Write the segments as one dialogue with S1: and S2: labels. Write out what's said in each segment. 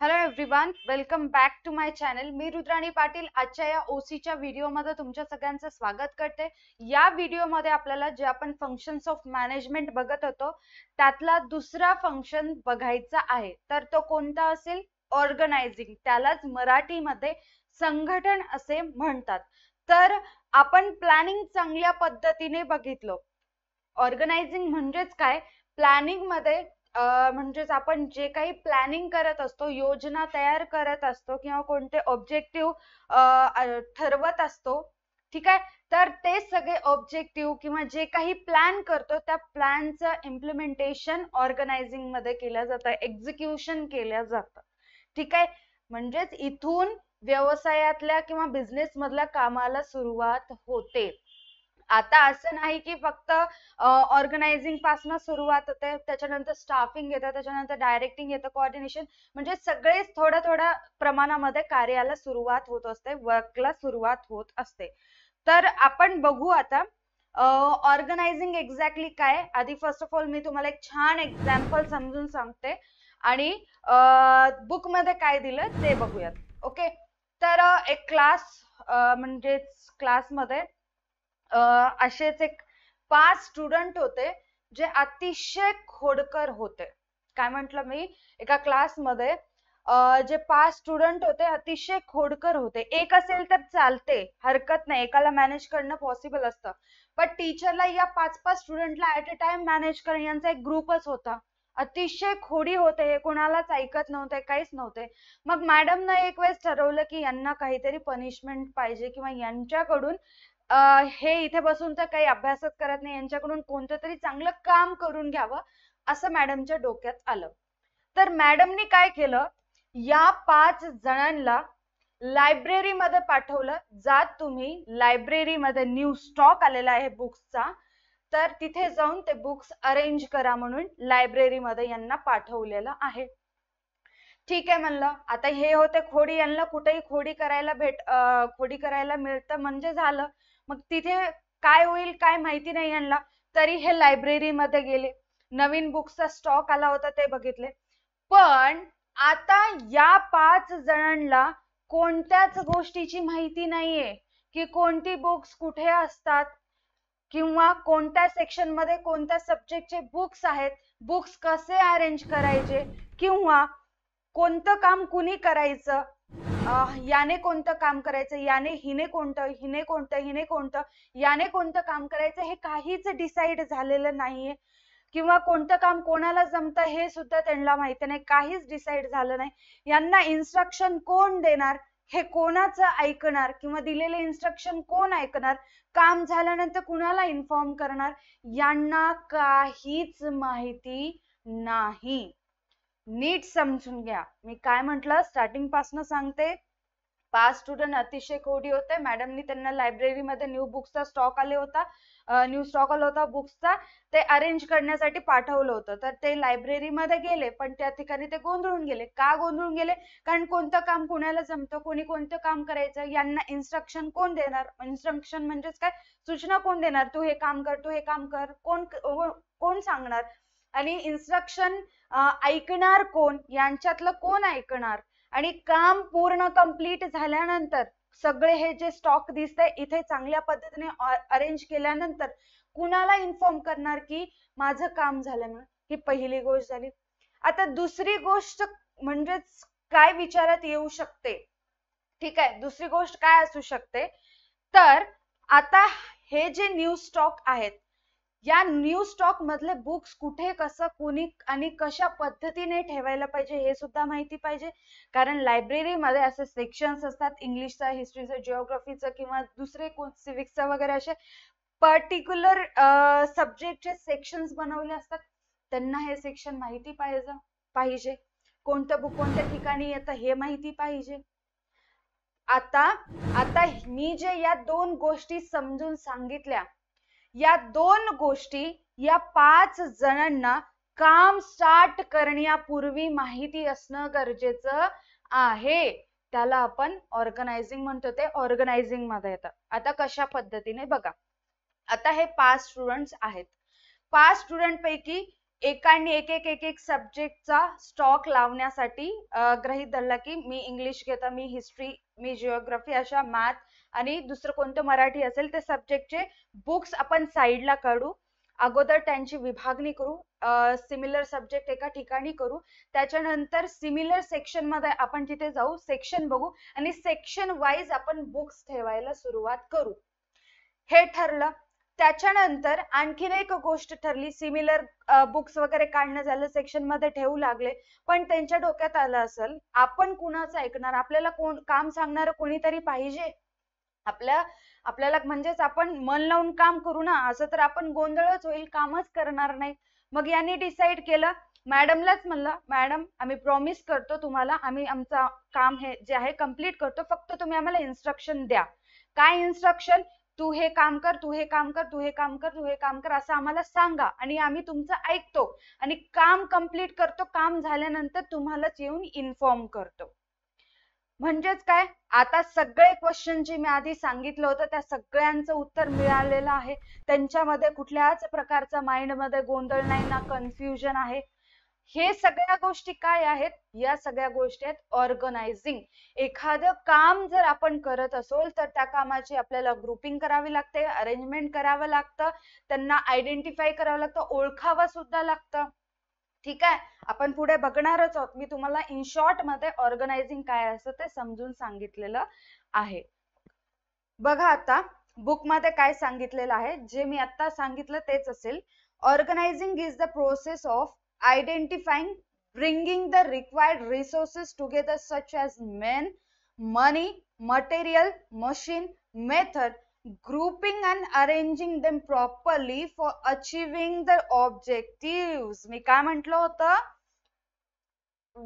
S1: Hello everyone, welcome back to my channel. मी रुद्राणी पाटील आजच्या या ओसीच्या व्हिडिओमध्ये तुमच्या सगळ्यांचं स्वागत करते. या व्हिडिओमध्ये आपल्याला जे आपण फंक्शन्स ऑफ मॅनेजमेंट बघत होतो त्यातला दुसरा फंक्शन बघायचा आहे. तर तो कोणता असेल? ऑर्गनायझिंग. त्यालाच मराठीमध्ये संघटन असे म्हणतात. तर आपण प्लॅनिंग चांगल्या पद्धतीने बघितलं. ऑर्गनायझिंग म्हणजेच काय? प्लॅनिंग मध्ये म्हणजेच आपण जे काही प्लॅनिंग करत असतो, योजना तयार करत असतो किंवा कोणते ऑब्जेक्टिव्ह ठरवत असतो, ठीक आहे. तर ते सगळे ऑब्जेक्टिव्ह किंवा जे काही प्लॅन करतो त्या प्लॅनचं इम्प्लिमेंटेशन ऑर्गनायझिंग मध्ये केलं जातं, एक्झिक्युशन केलं जातं, ठीक आहे. म्हणजेच इथून व्यवसायातल्या किंवा बिझनेस मधल्या कामाला सुरुवात होते. आता असं नाही की फक्त ऑर्गनायझिंग पासून सुरुवात होते, त्याच्यानंतर स्टाफिंग येतं, त्याच्यानंतर डायरेक्टिंग येतं, कोऑर्डिनेशन, म्हणजे सगळेच थोड्या थोड्या प्रमाणामध्ये कार्याला सुरुवात होत असते, वर्कला सुरुवात होत असते. तर आपण बघू आता ऑर्गनायझिंग एक्झॅक्टली काय. आधी फर्स्ट ऑफ ऑल मी तुम्हाला एक छान एक्झाम्पल समजून सांगते आणि बुक मध्ये काय दिलं ते बघूयात. ओके. तर एक क्लास म्हणजेच क्लासमध्ये असेच एक 5 स्टुडंट होते जे अतिशय खोडकर होते. काय म्हटलं मी? एका क्लासमध्ये जे 5 स्टुडंट होते अतिशय खोडकर होते. एक असेल तर चालते, हरकत नाही, एकाला मॅनेज करणं पॉसिबल असतं. पण टीचरला या 5-5 स्टुडंटला ऍट अ टाइम मॅनेज करणं, यांचा एक ग्रुपच होता. अतिशय खोडी होते, हे कोणालाच ऐकत नव्हते, काहीच नव्हते. मग मॅडमनं एक वेळेस ठरवलं की यांना काहीतरी पनिशमेंट पाहिजे किंवा यांच्याकडून हे इथे बसून तर काही अभ्यासच करत नाही, यांच्याकडून कोणतं तरी चांगलं काम करून घ्यावं असं मॅडमच्या डोक्यात आलं. तर मॅडमनी काय केलं, या 5 जणांना लायब्ररीमध्ये पाठवलं. जा तुम्ही लायब्ररीमध्ये, न्यू स्टॉक आलेला आहे बुक्सचा, तर तिथे जाऊन ते बुक्स अरेंज करा म्हणून लायब्ररीमध्ये यांना पाठवलेलं आहे. ठीक आहे म्हणलं. आता हे होते खोडी, यांना कुठेही खोडी करायला मिळतं म्हणजे झालं. मग तिथे काय होईल काय माहिती नाही यांना. तरी हे लायब्ररीमध्ये गेले, नवीन बुक्सचा स्टॉक आला होता ते बघितले. पण आता या 5 जणांना कोणत्याच गोष्टीची माहिती नाहीये की कोणती बुक्स कुठे असतात किंवा कोणत्या सेक्शन मध्ये कोणत्या सब्जेक्टचे बुक्स आहेत, बुक्स कसे अरेंज करायचे किंवा कोणतं काम कुणी करायचं, याने कोणतं काम करायचं, हिने कोणतं, याने कोणतं काम करायचं, हे काहीच डिसाईड झालेलं नाहीये. किंवा कोणतं काम कोणाला जमतं हे सुद्धा त्यांना माहिती नाही, काहीच डिसाईड झालं नाही. यांना इन्स्ट्रक्शन कोण देणार, हे कोणाचं ऐकणार किंवा दिलेले इन्स्ट्रक्शन कोण ऐकणार, काम झाल्यानंतर कुणाला इन्फॉर्म करणार, यांना काहीच माहिती नाही. नीट समजून घ्या. मी काय म्हटलं स्टार्टिंग पासून सांगते. 5 स्टुडंट अतिशय खोडी होते. मॅडमनी त्यांना लायब्ररीमध्ये न्यू बुक्सचा स्टॉक आला होता बुक्सचा, ते अरेंज करण्यासाठी पाठवलं होतं. तर ते लायब्ररीमध्ये गेले, पण त्या ठिकाणी ते गोंधळून गेले. का गोंधळून गेले? कारण कोणतं काम कुणाला जमतं, कोणी कोणतं काम करायचं, यांना इन्स्ट्रक्शन कोण देणार, इन्स्ट्रक्शन म्हणजेच काय, सूचना कोण देणार, तू हे काम कर, तू हे काम कर, कोण सांगणार, आणि इन्स्ट्रक्शन ऐकणार कोण, यांच्यातलं कोण ऐकणार. आणि काम पूर्ण कंप्लीट झाल्यानंतर सगळे हे जे स्टॉक दिसतंय इथे चांगल्या पद्धतीने अरेंज केल्यानंतर कुणाला इन्फॉर्म करणार की माझं काम झालं म्हणून? ही पहिली गोष्ट झाली. आता दुसरी गोष्ट म्हणजेच काय विचारात येऊ शकते, ठीक आहे, दुसरी गोष्ट काय असू शकते, तर आता हे जे न्यू स्टॉक आहेत, या न्यू स्टॉक मधले बुक्स कुठे, कसं, कोणी आणि कशा पद्धतीने ठेवायला पाहिजे हे सुद्धा माहिती पाहिजे. कारण लायब्ररीमध्ये असे सेक्शन्स असतात, इंग्लिशचा, हिस्ट्रीचं, जिओग्राफीचं किंवा दुसरे सिविक्सचं वगैरे असे पर्टिक्युलर सब्जेक्टचे सेक्शन्स बनवले असतात. त्यांना हे सेक्शन माहिती पाहिजे, कोणतं बुक कोणत्या ठिकाणी येतं हे माहिती पाहिजे. आता मी जे या 2 गोष्टी समजून सांगितल्या, या 2 गोष्टी या 5 जणांना काम स्टार्ट करण्यापूर्वी माहिती असणं गरजेचं आहे. त्याला आपण ऑर्गनायझिंग म्हणतो, ते ऑर्गनायझिंग मध्ये येतं. आता कशा पद्धतीने बघा. आता हे 5 स्टुडंट्स आहेत. 5 स्टुडंट पैकी एकाने एक सब्जेक्टचा स्टॉक लावण्यासाठी गृहीत धरला की मी इंग्लिश घेता, मी हिस्ट्री, मी जिओग्राफी, अशा मॅथ आणि दुसरं कोणतं मराठी असेल ते सब्जेक्टचे बुक्स आपण साईडला काढू. अगोदर त्यांची विभागणी करू, सिमिलर सब्जेक्ट एका ठिकाणी करू, त्याच्यानंतर सिमिलर सेक्शन मध्ये आपण तिथे जाऊ, सेक्शन बघू आणि सेक्शन वाईज आपण बुक्स ठेवायला सुरुवात करू. हे ठरलं. त्याच्यानंतर आणखीन एक गोष्ट ठरली, सिमिलर बुक्स वगैरे काढणं झालं, सेक्शन मध्ये ठेवू लागले, पण त्यांच्या डोक्यात आलं असेल आपण कुणाचं ऐकणार, आपल्याला कोण काम सांगणार कोणीतरी पाहिजे, आपल्याला म्हणजेच आपण मन लावून काम करू ना, असं तर आपण गोंधळच होईल, कामच करणार नाही. मग यांनी डिसाईड केलं, मॅडमलाच म्हणलं, मॅडम आम्ही प्रॉमिस करतो तुम्हाला, आम्ही आमचं काम हे जे आहे कम्प्लीट करतो, फक्त तुम्ही आम्हाला इन्स्ट्रक्शन द्या. काय इन्स्ट्रक्शन? तू हे काम कर, तू हे काम कर, तू हे काम कर, तू हे काम कर, असं आम्हाला सांगा आणि आम्ही तुमचं ऐकतो आणि काम कम्प्लीट करतो. काम झाल्यानंतर तुम्हालाच येऊन इन्फॉर्म करतो. म्हणजेच काय, आता सगळे क्वेश्चन जे मी आधी सांगितलं होतं त्या सगळ्यांचं उत्तर मिळालेलं आहे. त्यांच्यामध्ये कुठल्याच प्रकारचा माइंड मध्ये गोंधळ नाही ना, कन्फ्युजन आहे. हे सगळ्या गोष्टी काय आहेत? या सगळ्या गोष्टी आहेत ऑर्गनायझिंग. एखादं काम जर आपण करत असोल तर त्या कामाची आपल्याला ग्रुपिंग करावी लागते, अरेंजमेंट करावं लागतं, त्यांना आयडेंटिफाय करावं लागतं, ओळखावं सुद्धा लागतं. ठीक आहे, आपण पुढे बघणारच आहोत. मी तुम्हाला इन शॉर्ट मध्ये ऑर्गनायझिंग काय असतं ते समजून सांगितलेलं आहे. बघा आता बुक मध्ये काय सांगितलेलं आहे, जे मी आता सांगितलं तेच असेल. Organising is the process of identifying, bringing the required resources together such as men, money, material, machine, method, grouping and arranging them properly for achieving the objectives. मी काय म्हटलं होतं,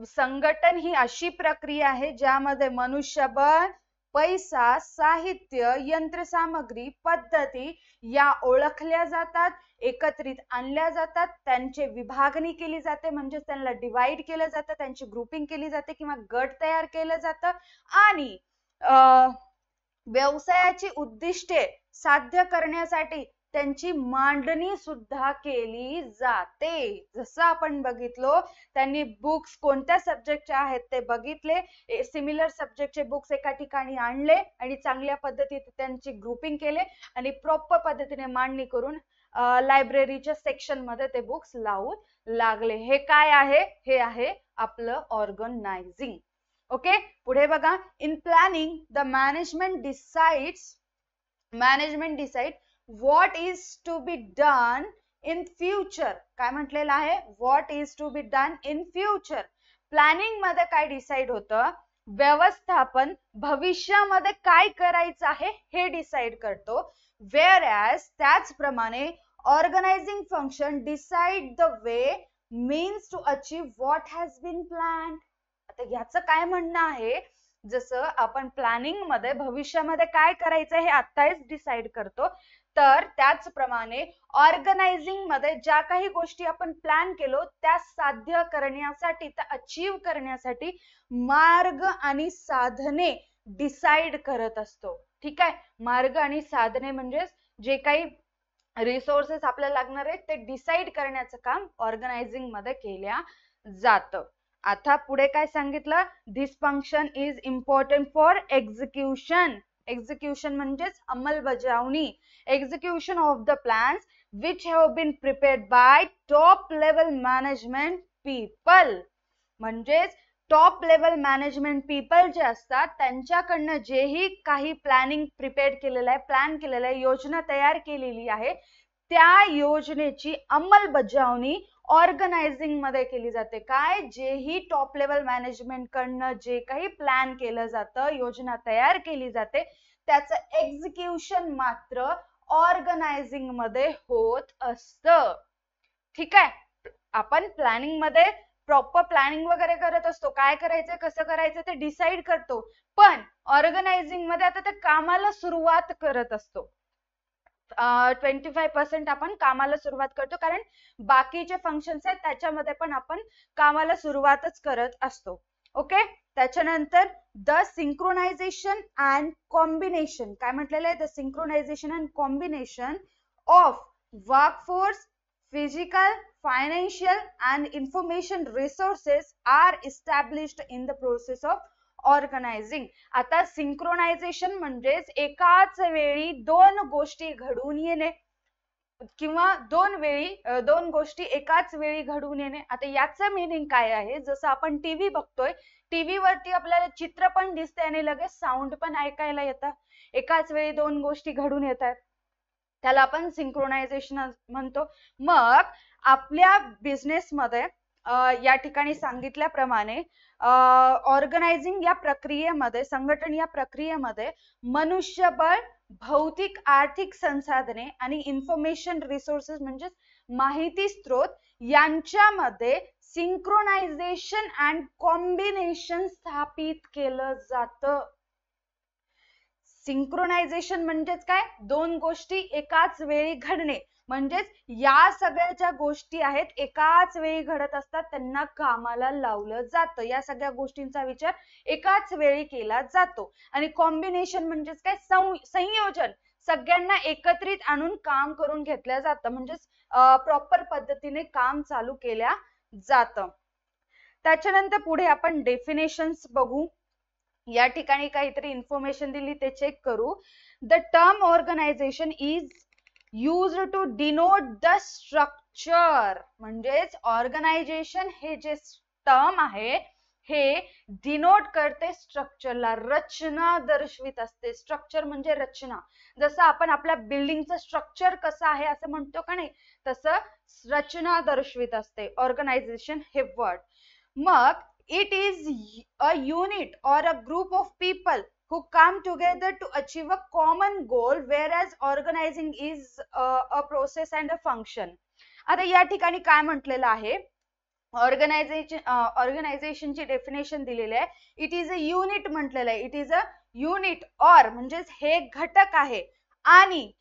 S1: संघटन ही अशी प्रक्रिया आहे ज्यामध्ये मनुष्यबळ, पैसा, साहित्य, यंत्रसामग्री, पद्धती या ओळखल्या जातात, एकत्रित आणल्या जातात, त्यांची विभागणी केली जाते, म्हणजे त्यांना डिवाइड केलं जातं, त्यांची ग्रुपिंग केली जाते किंवा गट तयार केलं जातं आणि व्यवसायाची उद्दिष्टे साध्य करण्यासाठी त्यांची मांडणी सुद्धा केली जाते. जसं आपण बघितलो, त्यांनी बुक्स कोणत्या सब्जेक्टचे आहेत ते बघितले, सिमिलर सब्जेक्टचे बुक्स एका ठिकाणी आणले आणि चांगल्या पद्धतीने त्यांची ग्रुपिंग केले आणि प्रॉपर पद्धतीने मांडणी करून लायब्ररीच्या सेक्शन मध्ये ते बुक्स लावून लागले. हे काय आहे? हे आहे आपलं ऑर्गनायझिंग. ओके, पुढे बघा. In planning the management decide what is to be done in future. काय म्हटलेलं आहे? what is to be done in future. Planning मध्ये काय डिसाइड होतं? व्यवस्थापन भविष्यामध्ये काय करायचं आहे हे डिसाइड करतो. whereas त्याचप्रमाणे organising function decide the way means to achieve what has been planned. आता याचं काय म्हणणं आहे, जसं आपण प्लॅनिंग मध्ये भविष्यामध्ये काय करायचं हे आत्ताच डिसाइड करतो, तर त्याचप्रमाणे ऑर्गनायझिंग मध्ये ज्या काही गोष्टी आपण प्लॅन केलो त्या साध्य करण्यासाठी, त्या अचीव करण्यासाठी मार्ग आणि साधने डिसाइड करत असतो. ठीक आहे, मार्ग आणि साधने म्हणजे जे काही रिसोर्सेस आपल्याला लागणार आहेत ते डिसाइड करण्याचं काम ऑर्गनायझिंग मध्ये केल्या जातं. आता पुढे काय सांगितलं? This function is important for execution. Execution म्हणजेच अंमलबजावणी. Execution of the plans which have been prepared by top level management people. म्हणजेच टॉप लेवल मॅनेजमेंट पीपल जे असतात त्यांच्याकडनं जेही काही प्लॅनिंग प्रिपेअर केलेलं आहे, प्लॅन केलेलं आहे, योजना तयार केलेली आहे, त्या योजनेची अंमलबजावणी ऑर्गनायझिंग मध्ये केली जाते. काय? जेही टॉप लेवल मॅनेजमेंट कडनं जे काही प्लॅन केलं जातं, योजना तयार केली जाते, त्याचं एक्झिक्युशन मात्र ऑर्गनायझिंग मध्ये होत असतं. ठीक आहे, आपण प्लॅनिंग मध्ये प्रॉपर प्लॅनिंग वगैरे करत असतो, काय करायचं कसं करायचं ते डिसाइड करतो, पण ऑर्गनायझिंग मध्ये आता त्या कामाला सुरुवात करत असतो. 25% आपण कामाला सुरुवात करतो, कारण बाकीचे फंक्शन्स आहेत त्याच्यामध्ये पण आपण कामाला सुरुवातच करत असतो. ओके, त्याच्यानंतर द सिंक्रोनायझेशन अँड कॉम्बिनेशन. काय म्हटलेलं आहे? The synchronisation and combination of workforce, physical, financial and information resources are established in the process of organizing. आता सिंक्रोनायझेशन म्हणजेच एकाच वेळी दोन गोष्टी घडून येणे किंवा दोन गोष्टी एकाच वेळी घडून येणे. आता याचं मीनिंग काय आहे, जसं आपण टीव्ही बघतोय, टीव्ही वरती आपल्याला चित्र पण दिसते आणि लगेच साऊंड पण ऐकायला येतं, एकाच वेळी दोन गोष्टी घडून येतात, त्याला आपण सिंक्रोनायझेशन म्हणतो. मग आपल्या बिझनेस मध्ये या ठिकाणी सांगितल्याप्रमाणे ऑर्गनायझिंग या प्रक्रियेमध्ये, संघटन या प्रक्रियेमध्ये मनुष्यबळ, भौतिक आर्थिक संसाधने आणि इन्फॉर्मेशन रिसोर्सेस म्हणजे माहिती स्त्रोत यांच्यामध्ये सिंक्रोनायझेशन अँड कॉम्बिनेशन स्थापित केलं जातं. सिंक्रोनायझेशन म्हणजेच काय, दोन गोष्टी एकाच वेळी घडणे, म्हणजेच या सगळ्या ज्या गोष्टी आहेत एकाच वेळी घडत असतात त्यांना कामाला लावलं जातं. या सगळ्या गोष्टींचा विचार एकाच वेळी केला जातो. आणि कॉम्बिनेशन म्हणजेच काय, संयोजन, सगळ्यांना एकत्रित आणून काम करून घेतलं जातं, म्हणजेच प्रॉपर पद्धतीने काम चालू केल्या जातं. त्याच्यानंतर पुढे आपण डेफिनेशन्स बघू. या ठिकाणी काहीतरी इन्फॉर्मेशन दिली ते चेक करू. The term organisation is used to denote the structure. म्हणजेच ऑर्गनायझेशन हे जे टर्म आहे हे डिनोट करते स्ट्रक्चरला, रचना दर्शवित असते. स्ट्रक्चर म्हणजे रचना. जसं आपण आपल्या बिल्डिंगचं स्ट्रक्चर कसं आहे असं म्हणतो का नाही, तसं रचना दर्शवित असते ऑर्गनायझेशन हे वर्ड. मग it is a unit or a group of people who come together to achieve a common goal, whereas organizing is a process and a function. आता या ठिकाणी काय म्हटलेलं आहे, ऑर्गनायझेशनची डेफिनेशन दिलेली आहे. इट इज अ युनिट म्हटलेलं आहे. It is a unit or म्हणजेच हे घटक आहे आणि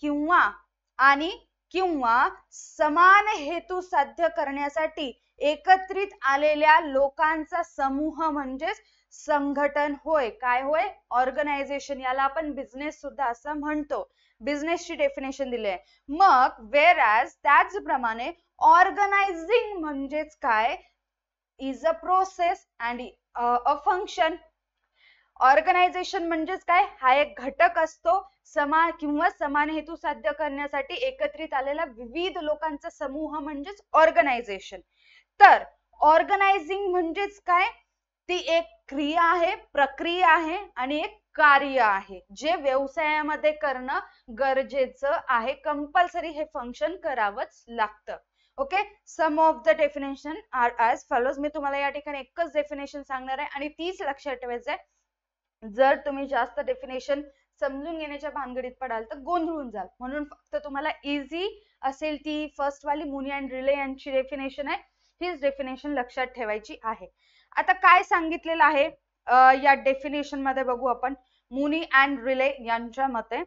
S1: किंवा समान हेतू साध्य करण्यासाठी एकत्रित आलेल्या लोकांचा समूह म्हणजेच संघटन होय. काय होय, ऑर्गनायझेशन. याला आपण बिझनेस सुद्धा असं म्हणतो. बिझनेसची डेफिनेशन दिली आहे. मग वेअरॅज त्याचप्रमाणे ऑर्गनायझिंग म्हणजेच काय, is a process and a function. Organisation म्हणजेच काय, हा एक घटक असतो, समान हेतू साध्य करण्यासाठी एकत्रित आलेला विविध लोकांचा समूह म्हणजेच ऑर्गनायझेशन. तर ऑर्गनायझिंग म्हणजेच काय, ती एक क्रिया आहे, प्रक्रिया आहे आणि एक कार्य आहे जे व्यवसायामध्ये करणं गरजेचं आहे. कंपल्सरी हे फंक्शन करावंच लागतं. Okay, some of the definition are as follows. मी तुम्हाला या ठिकाणी एकच डेफिनेशन सांगणार आहे आणि तीच लक्षात ठेवायचं आहे. जर तुम्ही जास्त डेफिनेशन समजून घेण्याच्या भानगडीत पडाल तर गोंधळून जाल, म्हणून फक्त तुम्हाला इझी असेल ती फर्स्ट वाली मुनी अँड रिले यांची डेफिनेशन आहे, हीच डेफिनेशन लक्षात ठेवायची आहे. आता काय सांगितलेलं आहे या डेफिनेशन मध्ये बघू आपण. मुनी अँड रिले यांच्या मते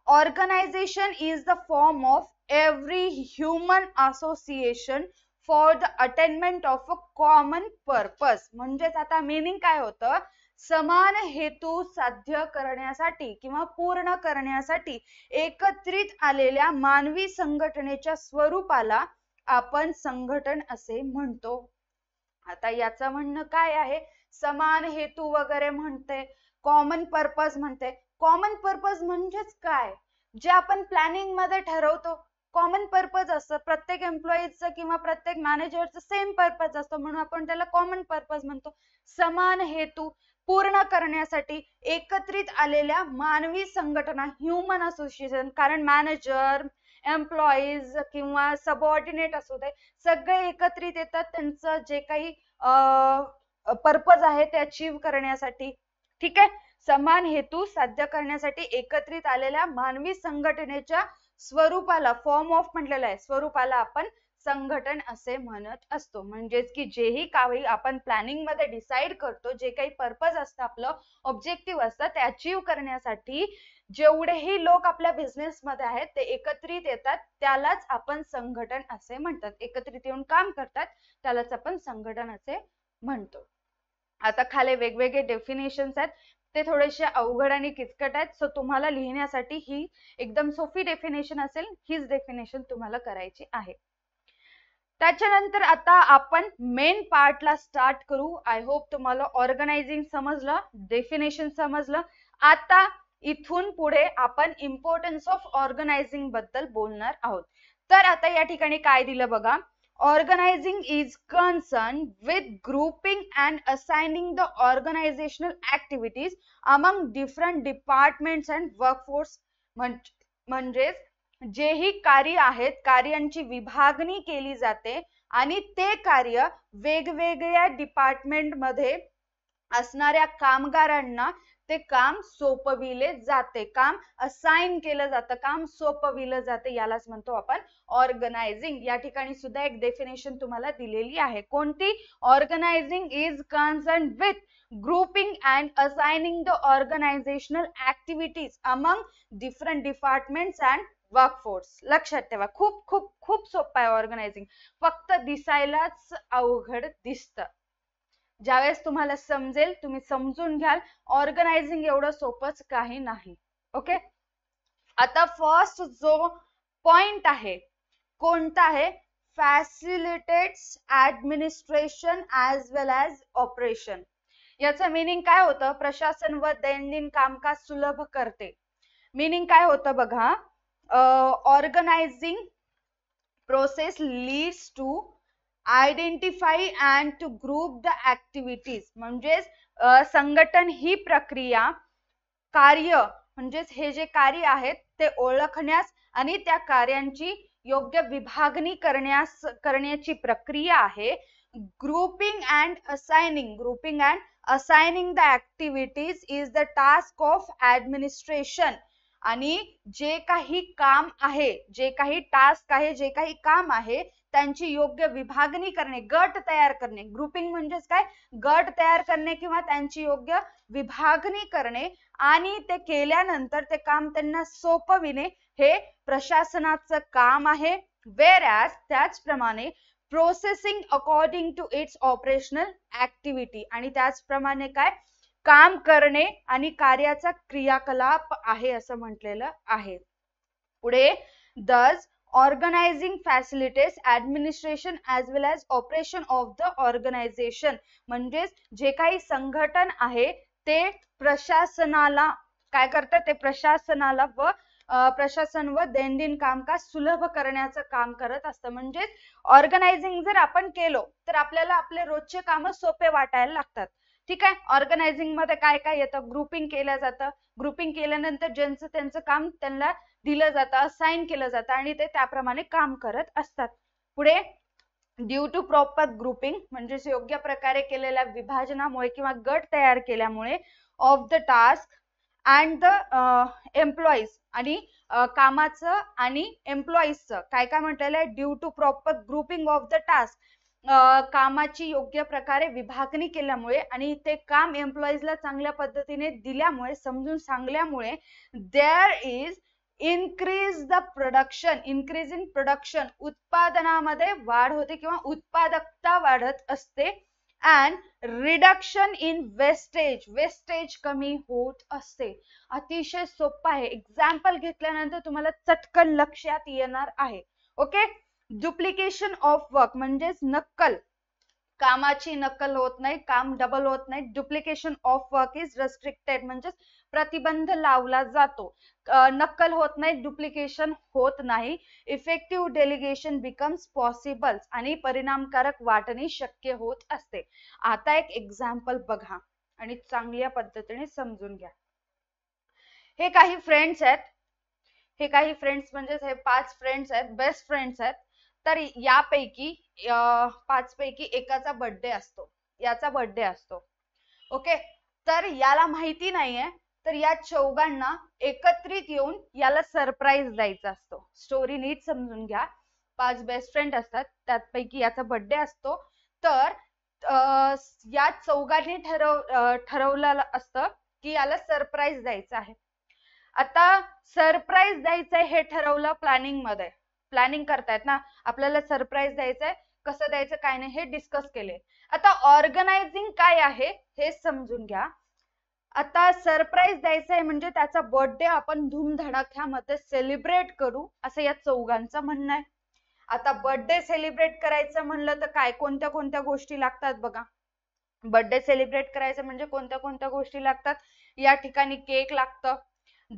S1: organisation is the form of every human association for the attainment of a common purpose. म्हणजेच आता मीनिंग काय होतं, समान हेतू साध्य करण्यासाठी किंवा पूर्ण करण्यासाठी एकत्रित आलेल्या मानवी संघटनेच्या स्वरूपाला आपण संघटन असे म्हणतो. आता याचं म्हणणं काय आहे, समान हेतू वगैरे म्हणते, कॉमन पर्पज म्हणते. कॉमन पर्पज म्हणजेच काय, जे आपण प्लॅनिंग मध्ये ठरवतो कॉमन पर्पज असतं. प्रत्येक एम्प्लॉईजचं किंवा प्रत्येक मॅनेजरचं सेम पर्पज असतो, म्हणून आपण त्याला कॉमन पर्पज म्हणतो. समान हेतू पूर्ण करण्यासाठी एकत्रित आलेल्या मानवी संघटना, ह्युमन असोसिएशन, कारण मॅनेजर, एम्प्लॉईज किंवा सबऑर्डिनेट असू दे, सगळे एकत्रित येतात त्यांचं जे काही पर्पज आहे ते अचीव करण्यासाठी. ठीक आहे, समान हेतू साध्य करण्यासाठी एकत्रित आलेल्या मानवी संघटनेच्या स्वरूपाला, फॉर्म ऑफ म्हटलेलं आहे, स्वरूपाला आपण संघटन असे म्हणत असतो. म्हणजेच की जेही काही आपण प्लॅनिंग मध्ये डिसाइड करतो, जे काही पर्पज असतं, आपलं ऑब्जेक्टिव्ह असतं, ते अचीव करण्यासाठी जेवढेही लोक आपल्या बिझनेस मध्ये आहेत ते एकत्रित येतात, त्यालाच आपण संघटन असे म्हणतात. एकत्रित येऊन काम करतात त्यालाच आपण संघटन असे म्हणतो. आता खाली वेगवेगळे डेफिनेशन्स आहेत, ते थोडेसे अवघड आणि किचकट आहेत, सो तुम्हाला लिहिण्यासाठी ही एकदम सोपी डेफिनेशन असेल, हीच डेफिनेशन तुम्हाला करायची आहे. त्याच्यानंतर आता आपण मेन पार्टला स्टार्ट करू. आय होप तुम्हाला ऑर्गनायझिंग समजलं, डेफिनेशन समजलं. आता इथून पुढे आपण इम्पॉर्टन्स ऑफ ऑर्गनायझिंग बद्दल बोलणार आहोत. तर आता या ठिकाणी काय दिलं बघा. Organizing is concerned with grouping and assigning the organizational activities among different departments and workforce. म्हणजेच जेही कार्य आहेत, कार्यांची विभागणी केली जाते आणि ते कार्य वेगवेगळ्या डिपार्टमेंट मध्ये असणाऱ्या कामगारांना ते काम सोपविले जाते, काम असाइन केलं जातं, काम सोपविलं जाते, यालाच म्हणतो आपण ऑर्गनायझिंग. या ठिकाणी सुद्धा एक डेफिनेशन तुम्हाला दिलेली आहे. कोणती? Organising is concern with grouping and assigning the organisational activities among different departments and workforce. लक्षात ठेवा, खूप खूप खूप सोपं आहे ऑर्गनायझिंग, फक्त दिसायलाच अवघड दिसतं. ज्यावेळेस तुम्हाला समजेल, तुम्ही समजून घ्याल, ऑर्गनायझिंग एवढं सोपंच काही नाही. ओके, आता फर्स्ट जो पॉइंट आहे कोणता आहे? फॅसिलिटेट्स ऍडमिनिस्ट्रेशन ऍज वेल ऍज ऑपरेशन. याचं मीनिंग काय होतं? प्रशासन व दैनंदिन कामकाज सुलभ करते. मीनिंग काय होतं बघा. Organising process leads to identify and to group the activities. म्हणजेच संघटन ही प्रक्रिया, कार्य म्हणजेच हे जे कार्य आहेत ते ओळखण्यास आणि त्या कार्यांची योग्य विभागणी करण्याची प्रक्रिया आहे. Grouping and assigning the activities is the task of administration. आणि जे काही काम आहे, जे काही टास्क आहे, जे काही काम आहे त्यांची योग्य विभागणी करणे, गट तयार करणे. ग्रुपिंग म्हणजेच काय? गट तयार करणे किंवा त्यांची योग्य विभागणी करणे आणि ते केल्यानंतर ते काम त्यांना सोपविणे हे प्रशासनाचं काम आहे. वेअरॅज त्याचप्रमाणे processing according to its operational activity, आणि त्याचप्रमाणे काय? काम करणे आणि कार्याचा क्रियाकलाप आहे असं म्हटलेलं आहे. पुढे thus organizing facilitates administration as well as operation of the organization. म्हणजेच जे काही संघटन आहे ते प्रशासनाला काय करतं? ते प्रशासनाला व प्रशासन व दैनंदिन कामकाज सुलभ करण्याचं काम करत असतं. म्हणजेच ऑर्गनायझिंग जर आपण केलो तर आपल्याला आपले रोजचे काम सोपे वाटायला लागतात. ठीक आहे, ऑर्गनायझिंग मध्ये काय काय येतं? ग्रुपिंग केलं जातं. ग्रुपिंग केल्यानंतर ज्यांचं त्यांचं काम त्यांना दिलं जातं, असाइन केलं जातं आणि ते त्याप्रमाणे काम करत असतात. पुढे ड्यू टू प्रॉपर ग्रुपिंग म्हणजेच योग्य प्रकारे केलेल्या विभाजनामुळे किंवा गट तयार केल्यामुळे of the task and the employees, आणि कामाचं आणि एम्प्लॉईजचं काय काय म्हटलेलं आहे? Due to proper grouping of the task, कामाची योग्य प्रकारे विभागणी केल्यामुळे आणि ते काम एम्प्लॉईजला चांगल्या पद्धतीने दिल्यामुळे, समजून सांगल्यामुळे there is increase the production. Increase in production, उत्पादनामध्ये वाढ होते किंवा उत्पादकता वाढत असते. And reduction in wastage, wastage कमी होत असते. अतिशय सोपं आहे, एक्झाम्पल घेतल्यानंतर तुम्हाला चटकन लक्षात येणार आहे. ओके, डुप्लिकेशन ऑफ वर्क म्हणजेच नक्कल, कामाची नक्कल होत नाही, काम डबल होत नाही. Duplication of work is restricted म्हणजेच प्रतिबंध लावला जातो. नक्कल होत नाही, डुप्लिकेशन होत नाही. इफेक्टिव्ह डेलिगेशन बिकम्स पॉसिबल, आणि परिणामकारक वाटणी शक्य होत असते. आता एक एक्झाम्पल बघा आणि चांगल्या पद्धतीने समजून घ्या. हे काही फ्रेंड्स आहेत, हे काही फ्रेंड्स म्हणजेच हे 5 फ्रेंड्स आहेत, बेस्ट फ्रेंड्स आहेत. तर यापैकी 5 पैकी एकाचा बर्थडे असतो, याचा बर्थडे असतो. ओके, तर याला माहिती नाहीये, तर या चौघांना एकत्रित येऊन याला सरप्राईज द्यायचा असतो. स्टोरी नीट समजून घ्या. 5 बेस्ट फ्रेंड असतात, त्यापैकी याचा बर्थडे असतो. तर या चौघांनी ठरवलेलं असतं की याला सरप्राईज द्यायचं आहे. आता सरप्राईज द्यायचंय हे ठरवलं प्लॅनिंग मध्ये, प्लॅनिंग करतायत ना, आपल्याला सरप्राईज द्यायचंय, कसं द्यायचं काय नाही हे डिस्कस केले. आता ऑर्गनायझिंग काय आहे हे समजून घ्या. आता सरप्राईज द्यायचंय म्हणजे त्याचा बर्थडे आपण धूमधडाक्यामध्ये सेलिब्रेट करू असं या चौघांचं म्हणणं आहे. आता बर्थडे सेलिब्रेट करायचं म्हणलं तर काय कोणत्या कोणत्या गोष्टी लागतात बघा. बर्थडे सेलिब्रेट करायचं म्हणजे कोणत्या कोणत्या गोष्टी लागतात. या ठिकाणी केक लागतं,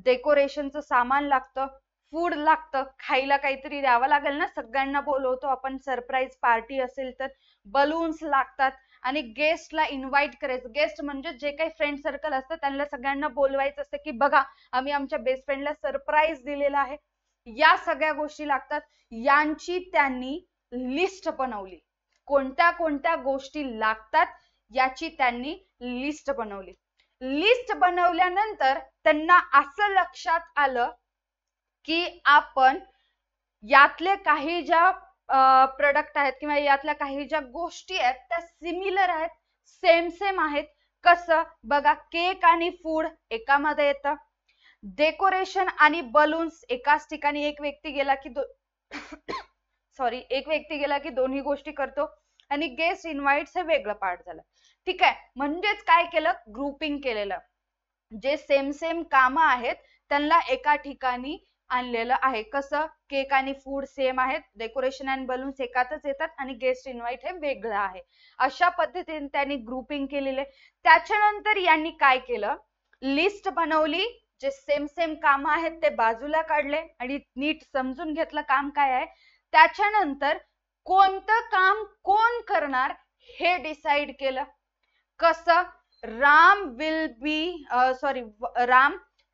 S1: डेकोरेशनचं सामान लागतं, फूड लागतं, खायला काहीतरी द्यावं लागेल ना, सगळ्यांना बोलवतो आपण, सरप्राईज पार्टी असेल तर. बलून्स लागतात आणि गेस्टला इन्व्हाइट करायचं. गेस्ट म्हणजे जे काही फ्रेंड सर्कल असतं त्यांना सगळ्यांना बोलवायचं असतं की बघा आम्ही आमच्या बेस्ट फ्रेंडला सरप्राईज दिलेला आहे. या सगळ्या गोष्टी लागतात. यांची त्यांनी लिस्ट बनवली. कोणत्या कोणत्या गोष्टी लागतात याची त्यांनी लिस्ट बनवली. लिस्ट बनवल्यानंतर त्यांना असं लक्षात आलं की आपण यातले काही ज्या प्रोडक्ट आहेत किंवा यातल्या काही ज्या गोष्टी आहेत त्या सिमिलर आहेत, सेम सेम आहेत. कसं बघा, केक आणि फूड एकामध्ये येतं, डेकोरेशन आणि बलून्स एकाच ठिकाणी एक व्यक्ती गेला की एक व्यक्ती गेला की दोन्ही गोष्टी करतो, आणि गेस्ट इन्व्हाइट्स हे वेगळं पार्ट झालं. ठीक आहे, म्हणजेच काय केलं, ग्रुपिंग केलेलं. जे सेम सेम कामं आहेत त्यांना एका ठिकाणी आणलेलं आहे. कसं, केक आणि फूड सेम आहेत, डेकोरेशन आणि बलून्स एकातच येतात आणि गेस्ट इन्व्हाइट हे वेगळं आहे. अशा पद्धतीने त्यांनी ग्रुपिंग केलेले. त्याच्यानंतर यांनी काय केलं, लिस्ट बनवली, जे सेम सेम कामं आहेत ते बाजूला काढले आणि नीट समजून घेतलं काम काय आहे. त्याच्यानंतर कोणतं काम कोण करणार हे डिसाइड केलं. कसं, Ram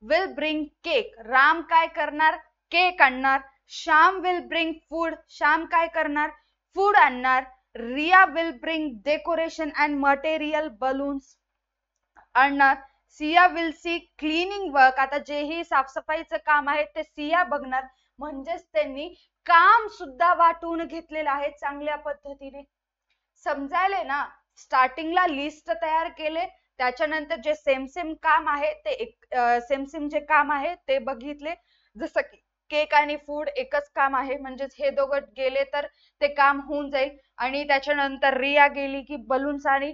S1: will bring cake, Ram काय करणार, केक आणणार. Shyam will bring food, Shyam काय करणार, फूड आणणार. Riya will bring decoration and material, balloons आणणार. Siya will see cleaning work, आता जेही साफसफाईचं काम आहे ते सिया बघणार. म्हणजेच त्यांनी काम सुद्धा वाटून घेतलेलं आहे चांगल्या पद्धतीने. समजायले ना, स्टार्टिंगला लिस्ट तयार केले, त्याच्यानंतर जे सेम सेम काम आहे ते सेम सेम जे काम आहे ते बघितले. जसं की केक आणि फूड एकच काम आहे, म्हणजेच हे दोघं गेले तर ते काम होऊन जाईल. आणि त्याच्यानंतर रिया गेली की बलून्स आणि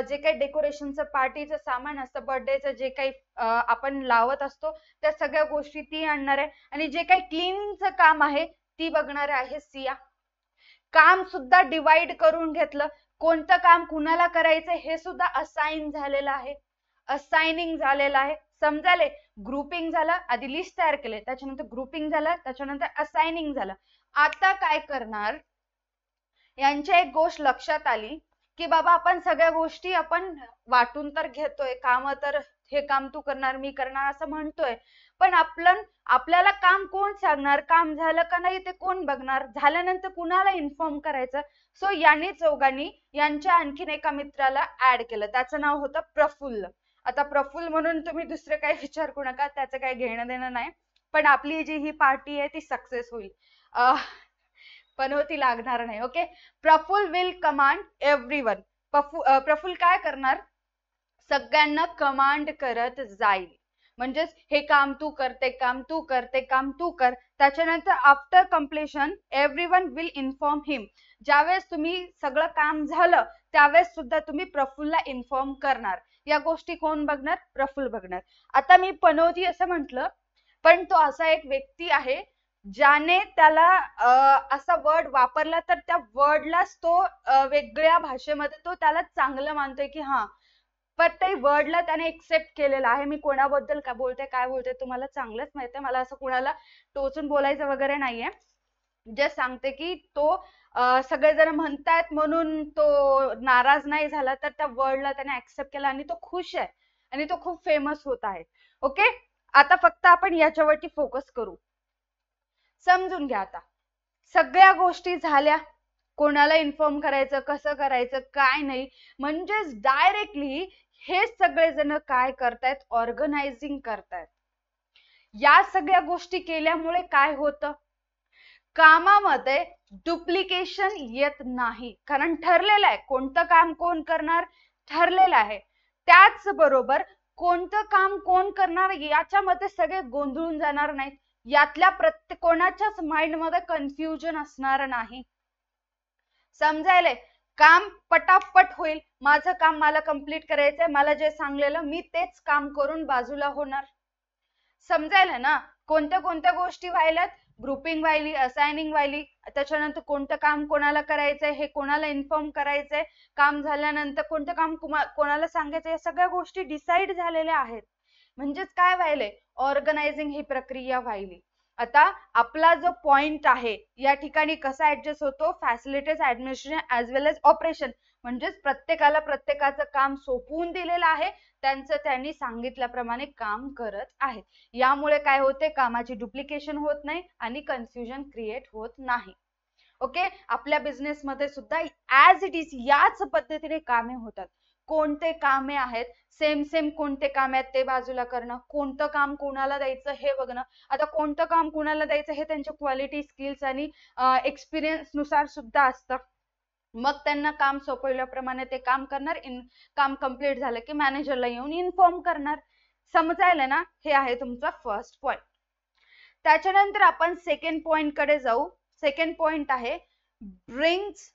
S1: जे काही डेकोरेशनचं पार्टीचं सामान असतं, बर्थडेचं जे काही आपण लावत असतो त्या सगळ्या गोष्टी ती आणणार आहे. आणि जे काही क्लिनिंगचं काम आहे ती बघणार आहे सिया. काम सुद्धा डिवाइड करून घेतलं, कोणतं काम कुणाला करायचं हे सुद्धा असाइन झालेलं आहे, असाइनिंग झालेलं आहे. समजाले, ग्रुपिंग झालं, आधी लिस्ट तयार केले, त्याच्यानंतर ग्रुपिंग झालं, त्याच्यानंतर असाइनिंग झालं. आता काय करणार, यांच्या एक गोष्ट लक्षात आली की बाबा आपण सगळ्या गोष्टी आपण वाटून तर घेतोय, काम तर हे काम तू करणार मी करणार असं म्हणतोय, पण आपल्याला काम कोण सांगणार, काम झालं का नाही ते कोण बघणार, झाल्यानंतर कुणाला इन्फॉर्म करायचं. सो यांनी चौघांनी यांच्या आणखीन एका मित्राला ऍड केलं, त्याचं नाव होतं प्रफुल्ल. आता प्रफुल्ल म्हणून तुम्ही दुसरे काही विचार करू नका, त्याचं काही घेणं देणं नाही, पण आपली जी ही पार्टी आहे ती सक्सेस होईल, पनवती लागणार नाही. Okay, Praful will command everyone. Praful काय करणार, सगळ्यांना कमांड करत जाईल. म्हणजेच हे काम तू कर, ते काम तू कर, ते काम तू कर. त्याच्यानंतर after completion everyone will inform him. ज्यावेळेस तुम्ही सगळं काम झालं त्यावेळेस सुद्धा तुम्ही प्रफुल्लला इन्फॉर्म करणार. या गोष्टी कोण बघणार, प्रफुल्ल बघणार. आता मी पनवती असं म्हटलं, पण तो असा एक व्यक्ती आहे ज्याने त्याला असा वर्ड वापरला तर त्या वर्डलाच तो वेगळ्या भाषेमध्ये तो त्याला चांगलं मानतोय की हा, प्रत्येक वर्डला त्याने एक्सेप्ट केलेला आहे. मी कोणाबद्दल काय बोलते तुम्हाला चांगलंच माहिती आहे, मला असं कुणाला टोचून बोलायचं वगैरे नाहीये. जे सांगते की तो सगळेजण म्हणतायत म्हणून तो नाराज नाही झाला, तर त्या वर्डला त्याने एक्सेप्ट केला आणि तो खुश आहे आणि तो खूप फेमस होत आहे. ओके, आता फक्त आपण याच्यावरती फोकस करू. समजून घ्या, आता सगळ्या गोष्टी झाल्या, कोणाला इन्फॉर्म करायचं, कसं करायचं, काय नाही. म्हणजेच डायरेक्टली हे सगळेजण काय करतायत, ऑर्गनायझिंग करतायत. या सगळ्या गोष्टी केल्यामुळे काय होतं, कामामध्ये डुप्लिकेशन येत नाही, कारण ठरलेलं आहे कोणतं काम कोण करणार, ठरलेलं आहे. त्याच बरोबर कोणतं काम कोण करणार याच्यामध्ये सगळे गोंधळून जाणार नाहीत, यातल्या प्रत्येक कोणाच्याच माइंड मध्ये कन्फ्युजन असणार नाही. समजायले, काम पटापट होईल, माझं काम मला कंप्लीट करायचंय, मला जे सांगलेलं मी तेच काम करून बाजूला होणार. समजायला ना, कोणत्या कोणत्या गोष्टी व्हायल्यात, ग्रुपिंग व्हायली, असाइनिंग व्हायली, त्याच्यानंतर कोणतं काम कोणाला करायचंय हे कोणाला इन्फॉर्म करायचंय, काम झाल्यानंतर कोणतं काम कोणाला सांगायचं, या सगळ्या गोष्टी डिसाईड झालेल्या आहेत. म्हणजेच काय व्हायलंय, ऑर्गनायझिंग ही प्रक्रिया व्हायली. आता आपला जो पॉइंट आहे या ठिकाणी कसा ऍडजस्ट होतो, फॅसिलिटीज, ऍडमिनिस्ट्रेशन ऍज वेल एज ऑपरेशन. म्हणजेच प्रत्येकाला प्रत्येकाचं काम सोपवून दिलेलं आहे, त्यांचं त्यांनी सांगितल्याप्रमाणे काम करत आहेत. यामुळे काय होते, कामाची डुप्लिकेशन होत नाही आणि कन्फ्युजन क्रिएट होत नाही. ओके, आपल्या बिझनेस मध्ये सुद्धा ऍज इट इज याच पद्धतीने कामे होतात. कोणते कामे आहेत, सेम सेम कोणते काम आहेत ते बाजूला करणं, कोणतं काम कोणाला द्यायचं हे बघणं. आता कोणतं काम कोणाला द्यायचं हे त्यांच्या क्वालिटी, स्किल्स आणि एक्सपिरियन्स नुसार सुद्धा असतं. मग त्यांना काम सोपवल्याप्रमाणे ते काम करणार. काम कम्प्लीट झालं की मॅनेजरला येऊन इन्फॉर्म करणार. समजायला ना, हे आहे तुमचा फर्स्ट पॉइंट. त्याच्यानंतर आपण सेकंड पॉइंट कडे जाऊ. सेकंड पॉइंट आहे ब्रिंग्स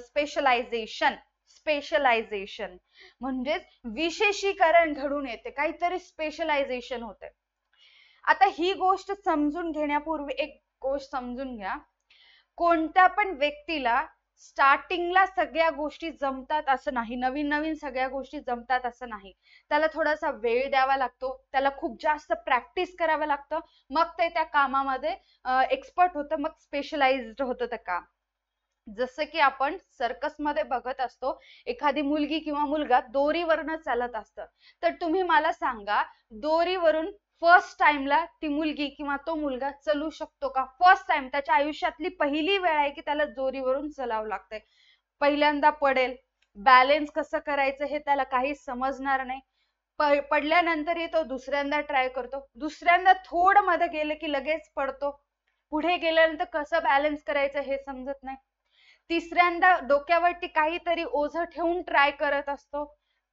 S1: स्पेशलायझेशन. स्पेशलायझेशन म्हणजेच विशेषीकरण घडून येते, काहीतरी स्पेशलायझेशन होते. आता ही गोष्ट समजून घेण्यापूर्वी एक गोष्ट समजून घ्या, कोणत्या पण व्यक्तीला स्टार्टिंगला सगळ्या गोष्टी जमतात असं नाही, नवीन नवीन सगळ्या गोष्टी जमतात असं नाही. त्याला थोडासा वेळ द्यावा लागतो, त्याला खूप जास्त प्रॅक्टिस करावं लागतं, मग ते त्या कामामध्ये एक्सपर्ट होतं, मग स्पेशलाइज्ड होतं ते काम. जसं की आपण सर्कस मध्ये बघत असतो, एखादी मुलगी किंवा मुलगा दोरीवरनं चालत असतं, तर तुम्ही मला सांगा, दोरीवरून फर्स्ट टाइमला ती मुलगी किंवा तो मुलगा चलू शकतो का? फर्स्ट टाइम, त्याच्या आयुष्यातली पहिली वेळ आहे की त्याला दोरीवरून चलावं लागतंय. पहिल्यांदा पडेल, बॅलेन्स कसं करायचं हे त्याला काही समजणार नाही. पडल्यानंतरही तो दुसऱ्यांदा ट्राय करतो, दुसऱ्यांदा थोडं मध्ये गेले की लगेच पडतो, पुढे गेल्यानंतर कसं बॅलेन्स करायचं हे समजत नाही. तिसऱ्यांदा डोक्यावरती काहीतरी ओझं ठेवून ट्राय करत असतो,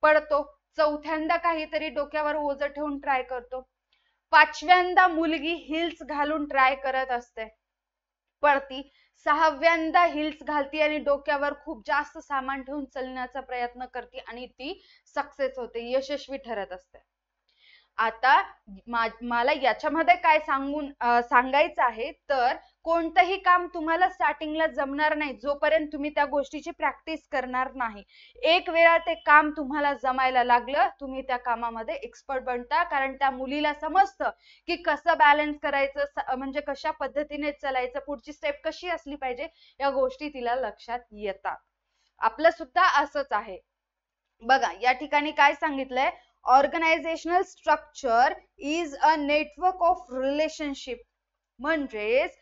S1: पडतो. चौथ्यांदा काहीतरी डोक्यावर ओझं ठेवून ट्राय करतो. पाचव्यांदा मुलगी हिल्स घालून ट्राय करत असते, पडती. सहाव्यांदा हिल्स घालती आणि डोक्यावर खूप जास्त सामान ठेवून चालण्याचा प्रयत्न करते आणि ती सक्सेस होते, यशस्वी ठरत असते. आता मला याच्यामध्ये काय सांगायचं आहे, तर कोणतंही काम तुम्हाला स्टार्टिंगला जमणार नाही जोपर्यंत तुम्ही त्या गोष्टीची प्रॅक्टिस करणार नाही. एक वेळा ते काम तुम्हाला जमायला लागलं, तुम्ही त्या कामामध्ये एक्सपर्ट बनता, कारण त्या मुलीला समजतं की कसं बॅलन्स करायचं, म्हणजे कशा पद्धतीने चालायचं, पुढची स्टेप कशी असली पाहिजे, या गोष्टी तिला लक्षात येतात. आपलं सुद्धा असंच आहे बघा. या ठिकाणी काय सांगितलंय, organisational structure is a network of relationship. म्हणजेच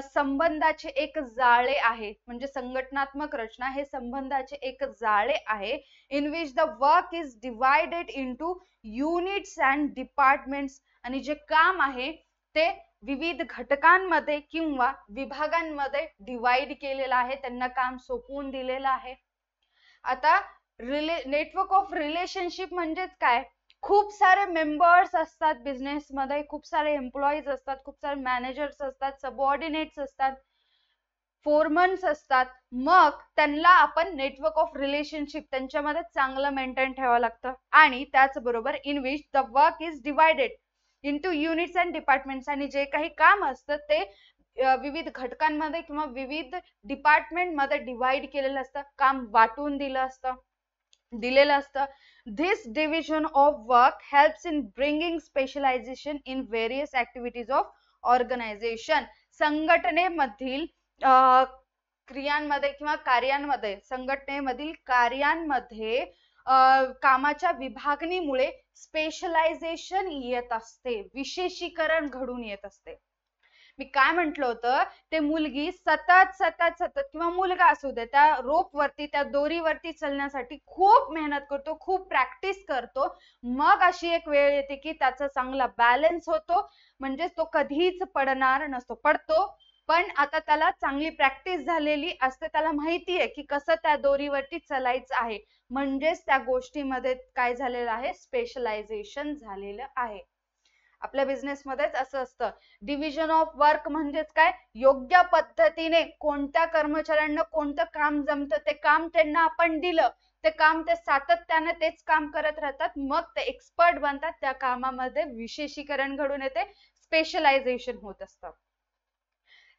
S1: संबंधाचे एक जाळे आहे, म्हणजे संघटनात्मक रचना हे संबंधाचे एक जाळे आहे, in which the work is divided into units and departments. आणि जे काम आहे ते विविध घटकांमध्ये किंवा विभागांमध्ये डिवाइड केलेलं आहे, त्यांना काम सोपवून दिलेलं आहे. आता नेटवर्क ऑफ रिलेशनशिप म्हणजेच काय, खूप सारे मेंबर्स असतात बिझनेस मध्ये, खूप सारे एम्प्लॉईज असतात, खूप सारे मॅनेजर्स असतात, सबऑर्डिनेट्स असतात, फोरमन्स असतात. मग त्यांना आपण नेटवर्क ऑफ रिलेशनशिप त्यांच्यामध्ये चांगलं मेंटेन ठेवावं लागतं. आणि त्याचबरोबर in which the work is divided into units and departments. आणि जे काही काम असतं ते विविध घटकांमध्ये किंवा विविध डिपार्टमेंट मध्ये डिवाइड केलेलं असतं, काम वाटून दिलेलं असतं. This division of work helps in bringing specialization in various activities of organization. संघटनेमधील क्रियांमध्ये किंवा कार्यांमध्ये, संघटनेमधील कार्यांमध्ये कामाच्या विभागणीमुळे स्पेशलायझेशन येत असते, विशेषीकरण घडून येत असते. मी काय म्हटलं होतं, ते मुलगी सतत सतत सतत किंवा मुलगा असू दे, त्या रोप वरती, त्या दोरीवरती चलण्यासाठी खूप मेहनत करतो, खूप प्रॅक्टिस करतो. मग अशी एक वेळ येते की त्याचा चांगला बॅलन्स होतो, म्हणजे तो कधीच पडणार नसतो. पडतो पण आता त्याला चांगली प्रॅक्टिस झालेली असते, त्याला माहिती आहे की कसं त्या दोरीवरती चलायचं आहे. म्हणजेच त्या गोष्टीमध्ये काय झालेलं आहे, स्पेशलायझेशन झालेलं आहे. आपल्या बिझनेस मध्येच असं असतं. डिव्हिजन ऑफ वर्क म्हणजेच काय, योग्य पद्धतीने कोणत्या कर्मचाऱ्यांना कोणतं काम जमतं ते काम त्यांना आपण दिलं, ते काम ते सातत्याने तेच काम करत राहतात, मग ते एक्सपर्ट बनतात, त्या कामामध्ये विशेषीकरण घडून येते, स्पेशलायझेशन होत असतं.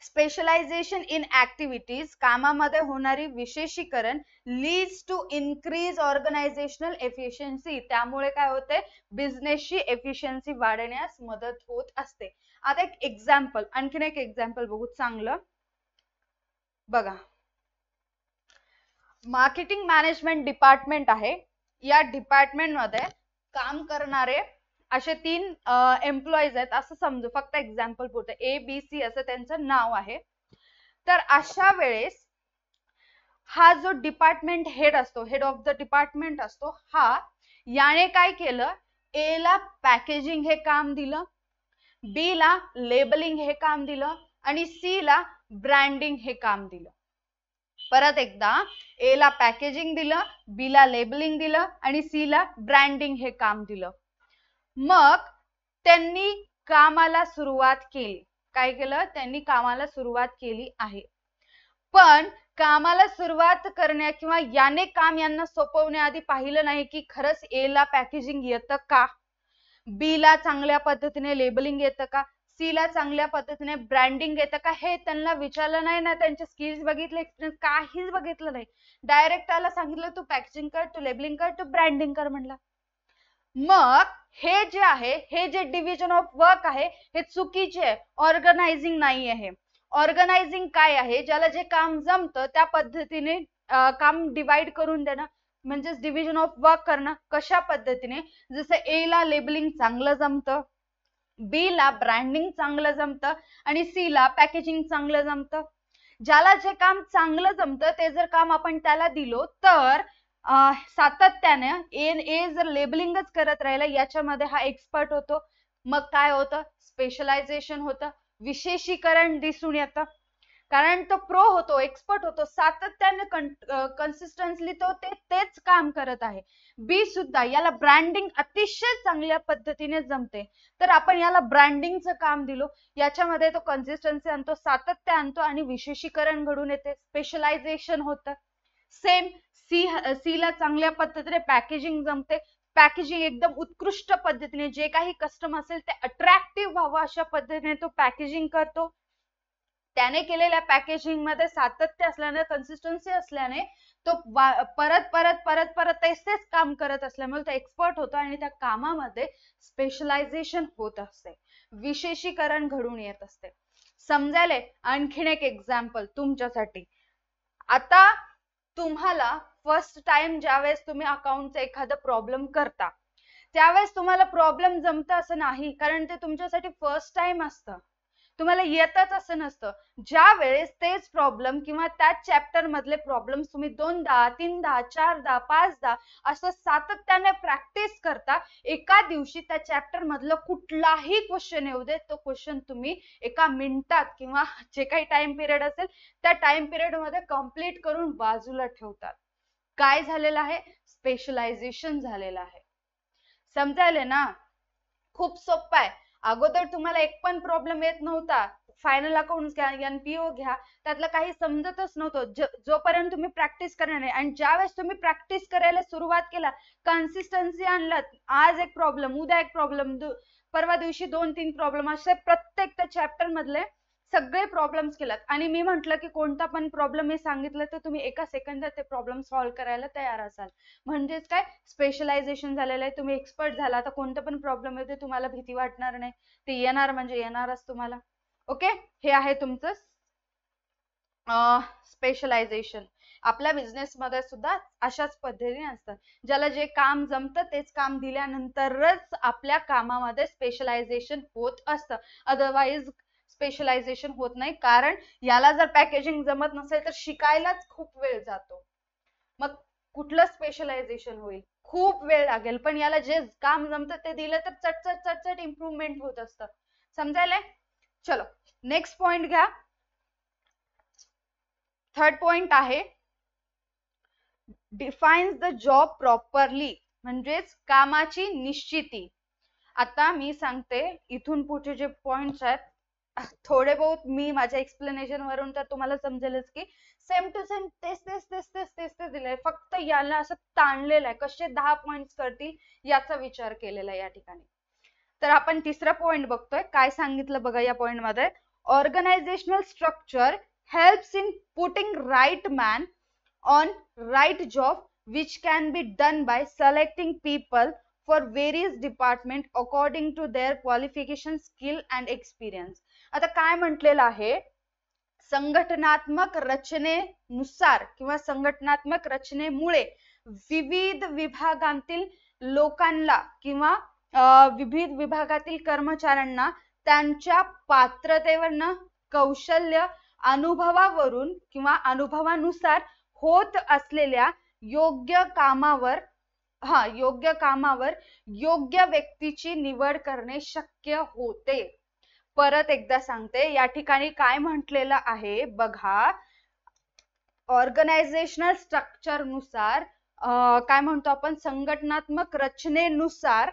S1: स्पेशलायझेशन इन ऍक्टिव्हिटीज, कामामध्ये होणारी विशेषीकरण, leads to increase organisational efficiency, त्यामुळे काय होते, बिझनेसची एफिशियन्सी वाढण्यास मदत होत असते. आता एक एक्झाम्पल, आणखीन एक एक्झाम्पल बघू चांगलं बघा. मार्केटिंग मॅनेजमेंट डिपार्टमेंट आहे. या डिपार्टमेंट मध्ये काम करणारे असे 3 एम्प्लॉईज आहेत असं समजू, फक्त एक्झाम्पल पुरतं. ABC असं त्यांचं नाव आहे. तर अशा वेळेस हा जो डिपार्टमेंट हेड असतो, हेड ऑफ द डिपार्टमेंट असतो, हा याने काय केलं, A ला पॅकेजिंग हे काम दिलं, B ला लेबलिंग हे काम दिलं आणि C ला ब्रँडिंग हे काम दिलं. परत एकदा, A ला पॅकेजिंग दिलं, B ला लेबलिंग दिलं आणि C ला ब्रँडिंग हे काम दिलं. मग त्यांनी कामाला सुरुवात केली. काय केलं, त्यांनी कामाला सुरुवात केली आहे. पण कामाला सुरुवात करण्या किंवा याने काम यांना सोपवण्याआधी पाहिलं नाही की खरंच A ला पॅकेजिंग येतं का, B ला चांगल्या पद्धतीने लेबलिंग येतं का, C ला चांगल्या पद्धतीने ब्रँडिंग येतं का, हे त्यांना विचारलं नाही ना. त्यांचे स्किल्स बघितले, एक्सपिरियन्स काहीच बघितलं नाही. डायरेक्ट त्याला सांगितलं तू पॅकेजिंग कर, तू लेबलिंग कर, तू ब्रँडिंग कर म्हणलं. मग हे जे आहे, हे जे डिव्हिजन ऑफ वर्क आहे, हे चुकीचे आहे, ऑर्गनायझिंग नाही आहे. ऑर्गनायझिंग काय आहे, ज्याला जे काम जमतं त्या पद्धतीने काम डिवाइड करून देणं, म्हणजेच डिव्हिजन ऑफ वर्क करणं. कशा पद्धतीने, जसं A ला लेबलिंग चांगलं जमतं, B ला ब्रँडिंग चांगलं जमतं आणि C ला पॅकेजिंग चांगलं जमतं. ज्याला जे काम चांगलं जमतं ते जर काम आपण त्याला दिलो तर सातत्याने A जर लेबलिंगच करत राहिला, याच्यामध्ये हा एक्सपर्ट होतो. मग काय होतं, स्पेशलायझेशन होतं, विशेषीकरण दिसून येतं. कारण तो प्रो होतो, एक्सपर्ट होतो, सातत्याने कन्सिस्टन्सली तो तेच काम करत आहे. B सुद्धा, याला ब्रँडिंग अतिशय चांगल्या पद्धतीने जमते, तर आपण याला ब्रँडिंगचं काम दिलो, याच्यामध्ये तो कन्सिस्टन्सी आणतो, सातत्य आणतो आणि विशेषीकरण घडून येते, स्पेशलायझेशन होतं. सेम C ला चांगल्या पद्धतीने पॅकेजिंग जमते, पॅकेजिंग एकदम उत्कृष्ट पद्धतीने, जे काही कस्टमर असेल ते अट्रॅक्टिव्ह व्हावं अशा पद्धतीने तो पॅकेजिंग करतो. त्याने केलेल्या पॅकेजिंग मध्ये सातत्य असल्याने, कन्सिस्टन्सी असल्याने तो परत परत परत परत तेच काम करत असल्यामुळे तो एक्सपर्ट होतो आणि त्या कामामध्ये स्पेशलायझेशन होत असते, विशेषीकरण घडून येत असते. समजायले? आणखीन एक एक्झाम्पल तुमच्यासाठी. आता तुम्हाला फर्स्ट टाइम ज्यावेळेस तुम्ही अकाउंटचा एखादा प्रॉब्लेम करता, त्यावेळेस तुम्हाला प्रॉब्लेम जमतं असं नाही, कारण ते तुमच्यासाठी फर्स्ट टाइम असतं, तुम्हाला येतच असं नसतं. ज्या वेळेस तेच प्रॉब्लेम किंवा त्याच चॅप्टर मधले प्रॉब्लेम्स तुम्ही 2दा 3दा 4दा 5दा असं सातत्याने प्रॅक्टिस करता, एका दिवशी त्या चॅप्टर मधलं कुठलाही क्वेश्चन येऊ दे, तो क्वेश्चन तुम्ही एका मिनिटात किंवा जे काही टाइम पिरियड असेल त्या टाइम पिरियड मध्ये कंप्लीट करून बाजूला ठेवतात. काय झालेलं आहे, स्पेशलायझेशन झालेलं आहे. समजायले ना? खूप सोपं आहे. अगोदर तुम्हाला एक पण प्रॉब्लेम येत नव्हता, फायनल अकाउंट्स घ्या, NPO घ्या, त्यातलं काही समजतच नव्हतं जोपर्यंत तुम्ही प्रॅक्टिस करणार नाही. आणि ज्यावेळेस तुम्ही प्रॅक्टिस करायला सुरुवात केला, कन्सिस्टन्सी आणलात, आज एक प्रॉब्लेम, उद्या एक प्रॉब्लेम, परवा दिवशी 2-3 प्रॉब्लेम, असे प्रत्येक त्या चॅप्टर मधले सगळे प्रॉब्लेम्स केलात. आणि मी म्हटलं की कोणता पण प्रॉब्लेम मी सांगितलं तर तुम्ही एका सेकंदात ते प्रॉब्लेम सॉल्व्ह करायला तयार असाल. म्हणजेच काय, स्पेशलायझेशन झालेलं आहे, तुम्ही एक्सपर्ट झाला. आता कोणतं पण प्रॉब्लेम येते तुम्हाला भीती वाटणार नाही, ते येणार म्हणजे येणारच तुम्हाला. ओके, हे आहे तुमचं स्पेशलायझेशन. आपल्या बिझनेस मध्ये सुद्धा अशाच पद्धतीने असतं, ज्याला जे काम जमतं तेच काम दिल्यानंतरच आपल्या कामामध्ये स्पेशलायझेशन होत असतं. अदरवाईज स्पेशलायझेशन होत नाही, कारण याला जर पॅकेजिंग जमत नसेल तर शिकायलाच खूप वेळ जातो. मग कुठलं स्पेशलायझेशन होईल, खूप वेळ लागेल. पण याला जे काम जमतं ते दिलं तर चटचट चटचट इम्प्रूव्हमेंट होत असतं. समजायलंय? चलो नेक्स्ट पॉइंट घ्या. थर्ड पॉइंट आहे डिफाइन्स द जॉब प्रॉपरली, म्हणजेच कामाची निश्चिती. आता मी सांगते, इथून पुढचे जे पॉइंट्स आहेत थोडे बहुत मी माझ्या एक्सप्लेनेशन वरून तर तुम्हाला समजेलच की सेम टू सेम तेच तेच तेच तेच तेच तेच दिलंय, फक्त याला असं ताणलेलं आहे, कसे 10 पॉइंट्स करतील याचा विचार केलेला आहे या ठिकाणी. तर आपण तिसरा पॉइंट बघतोय. काय सांगितलं बघा या पॉइंट मध्ये, organizational structure helps in putting right man on right job, which can be done by selecting people for various department according to their qualification, skill and experience. आता काय म्हटलेलं आहे, संघटनात्मक रचनेनुसार किंवा संघटनात्मक रचनेमुळे विविध विभागांतील लोकांना किंवा विविध विभागातील कर्मचाऱ्यांना त्यांच्या पात्रतेवरनं, कौशल्य, अनुभवावरून किंवा अनुभवानुसार होत असलेल्या योग्य कामावर योग्य व्यक्तीची निवड करणे शक्य होते. परत एकदा सांगते, या ठिकाणी काय म्हटलेलं आहे बघा, ऑर्गनायझेशनल स्ट्रक्चर नुसार काय म्हणतो आपण, संघटनात्मक रचनेनुसार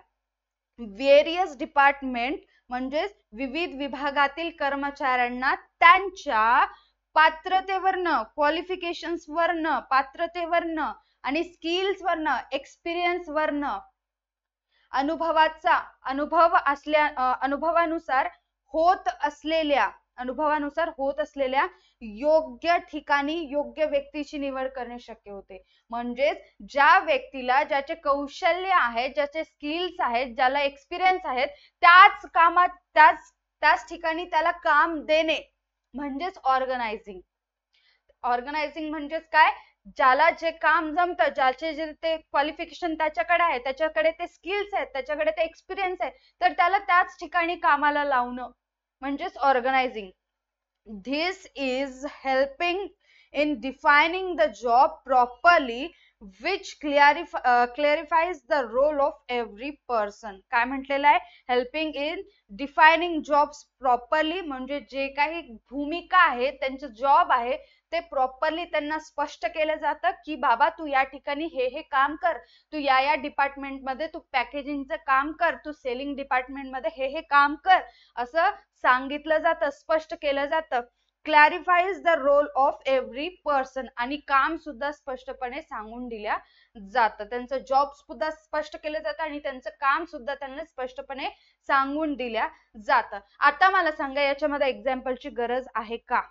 S1: व्हेरियस डिपार्टमेंट म्हणजे विविध विभागातील कर्मचाऱ्यांना त्यांच्या पात्रतेवरनं, क्वालिफिकेशन्स वरनं, पात्रतेवरनं आणि स्किल्स वरनं, एक्सपिरियन्स वरनं, अनुभवानुसार होत असलेल्या योग्य ठिकाणी योग्य व्यक्तीची निवड करणे शक्य होते. म्हणजेच ज्या व्यक्तीला ज्याचे कौशल्य आहे, ज्याचे स्किल्स आहेत, ज्याला एक्सपिरियन्स आहेत, त्याच कामात त्याच ठिकाणी त्याला काम देणे म्हणजेच ऑर्गनायझिंग. ऑर्गनायझिंग म्हणजेच काय, ज्याला जे काम जमतं, ज्याचे जे ते क्वालिफिकेशन त्याच्याकडे आहे, त्याच्याकडे ते स्किल्स आहेत, त्याच्याकडे ते एक्सपिरियन्स आहे, तर त्याला त्याच ठिकाणी कामाला लावणं म्हणजेच organising. This is helping in defining the job properly, which clarifies the role of every person. काय म्हटलेलं आहे, helping in defining jobs properly म्हणजे जे काही भूमिका आहे, त्यांचे जॉब आहे ते प्रॉपरली त्यांना स्पष्ट केलं जातं की बाबा तू या ठिकाणी हे काम कर, तू या डिपार्टमेंट मध्ये तू पॅकेजिंगचं काम कर, तू सेलिंग डिपार्टमेंट मध्ये हे काम कर, असं सांगितलं जातं, स्पष्ट केलं जातं. Clarifies the role of every person आणि काम सुद्धा स्पष्टपणे सांगून दिल्या जातं, त्यांचं जॉब सुद्धा स्पष्ट केलं जातं आणि त्यांचं काम सुद्धा त्यांना स्पष्टपणे सांगून दिल्या जातं. आता मला सांगा, याच्यामध्ये एक्झाम्पलची गरज आहे का?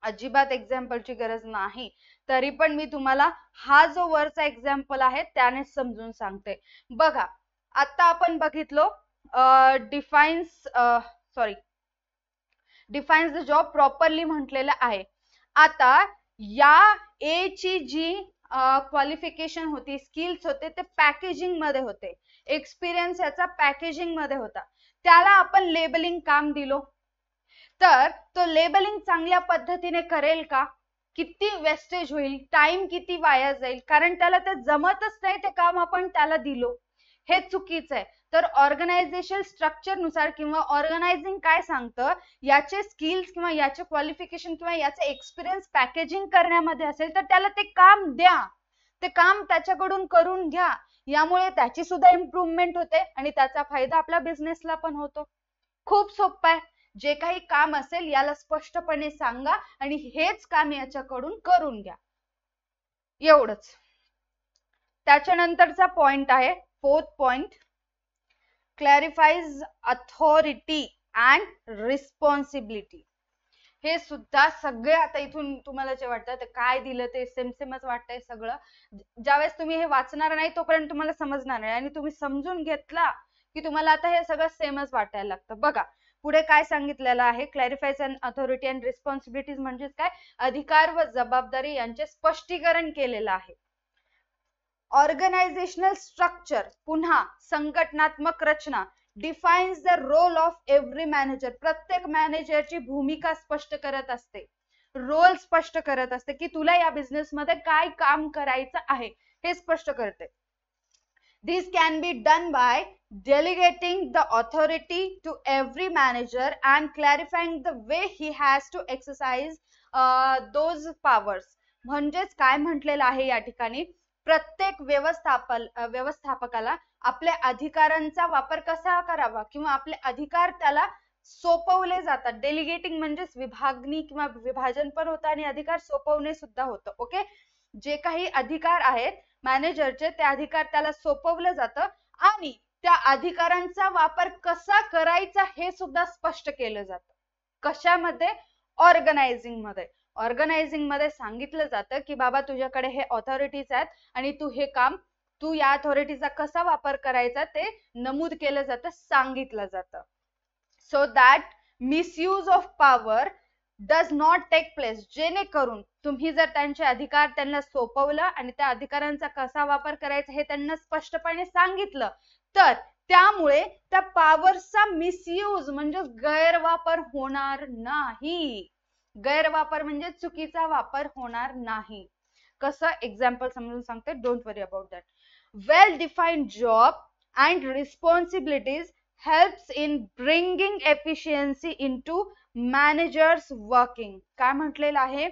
S1: अजिबात एक्झाम्पलची गरज नाही. तरी पण मी तुम्हाला हा जो वरचा एक्झाम्पल आहे त्याने समजून सांगते. बघा, आता आपण बघितलो डिफाइन्स द जॉब प्रॉपरली म्हटलेलं आहे. आता या ए ची जी क्वालिफिकेशन होती, स्किल्स होते, ते पॅकेजिंग मध्ये होते, एक्सपिरियन्स याचा पॅकेजिंग मध्ये होता. त्याला आपण लेबलिंग काम दिलो, तर तो लेबलिंग चांगल्या पद्धतीने करेल का? किती वेस्टेज होईल, टाइम किती वाया जाईल, कारण त्याला ते जमतच नाही ते काम आपण त्याला दिलो, हे चुकीचं आहे. तर ऑर्गनायझेशन स्ट्रक्चर नुसार किंवा ऑर्गनायझिंग काय सांगतं, याचे स्किल्स किंवा याचे क्वालिफिकेशन किंवा याचे एक्सपिरियन्स पॅकेजिंग करण्यामध्ये असेल तर त्याला ते काम द्या, ते काम त्याच्याकडून करून घ्या. यामुळे त्याची सुद्धा इम्प्रूव्हमेंट होते आणि त्याचा फायदा आपल्या बिझनेसला पण होतो. खूप सोपं आहे. जे काही काम असेल याला स्पष्टपणे सांगा आणि हेच काम याच्याकडून करून घ्या, एवढंच. त्याच्यानंतरचा पॉइंट आहे fourth point, clarifies authority and responsibility. हे सुद्धा सगळे, आता इथून तुम्हाला जे वाटतं ते काय दिलं ते सेमच वाटतंय सगळं. ज्यावेळेस तुम्ही हे वाचणार नाही तोपर्यंत तुम्हाला समजणार नाही आणि तुम्ही समजून घेतला की तुम्हाला आता हे सगळं सेमच वाटायला लागतं. बघा पुढे काय सांगितलेलं आहे, क्लॅरिफाईज अँड अथॉरिटी अँड रिस्पॉन्सिबिलिटीज म्हणजेच काय, अधिकार व जबाबदारी यांचे स्पष्टीकरण केलेलं आहे. ऑर्गनायझेशनल स्ट्रक्चर, पुन्हा संघटनात्मक रचना, defines the role of every manager, प्रत्येक मॅनेजरची भूमिका स्पष्ट करत असते, रोल स्पष्ट करत असते की तुला या बिझनेस मध्ये काय काम करायचं आहे हे स्पष्ट करते. This can be done by delegating the authority to every manager and clarifying the way he has to exercise those powers. म्हणजेच काय म्हटलेलं आहे या ठिकाणी, प्रत्येक व्यवस्थापकाला आपल्या अधिकारांचा वापर कसा करावा किंवा आपले अधिकार त्याला सोपवले जातात. डेलिगेटिंग म्हणजेच विभागणी किंवा विभाजन पण होतं आणि अधिकार सोपवणे सुद्धा होतं. ओके, जे काही अधिकार आहेत मॅनेजरचे ते अधिकार त्याला सोपवलं जातं आणि त्या अधिकारांचा वापर कसा करायचा हे सुद्धा स्पष्ट केलं जातं. कशामध्ये? ऑर्गनायझिंग मध्ये. ऑर्गनायझिंग मध्ये सांगितलं जातं की बाबा तुझ्याकडे हे ऑथॉरिटीज आहेत आणि तू हे काम, तू या अथॉरिटीचा कसा वापर करायचा ते नमूद केलं जातं, सांगितलं जातं. So that misuse of power does not take place. जेणेकरून तुम्ही जर त्यांचे अधिकार त्यांना सोपवलं आणि त्या अधिकारांचा कसा वापर करायचा हे त्यांना स्पष्टपणे सांगितलं, तर त्यामुळे त्या पॉवरचा मिसयूज म्हणजे गैरवापर होणार नाही. गैरवापर म्हणजे चुकीचा वापर होणार नाही. कसं? एक्झाम्पल समजून सांगते, don't worry about that. Well defined job and responsibilities helps in bringing efficiency into managers working. काय म्हटलेलं आहे?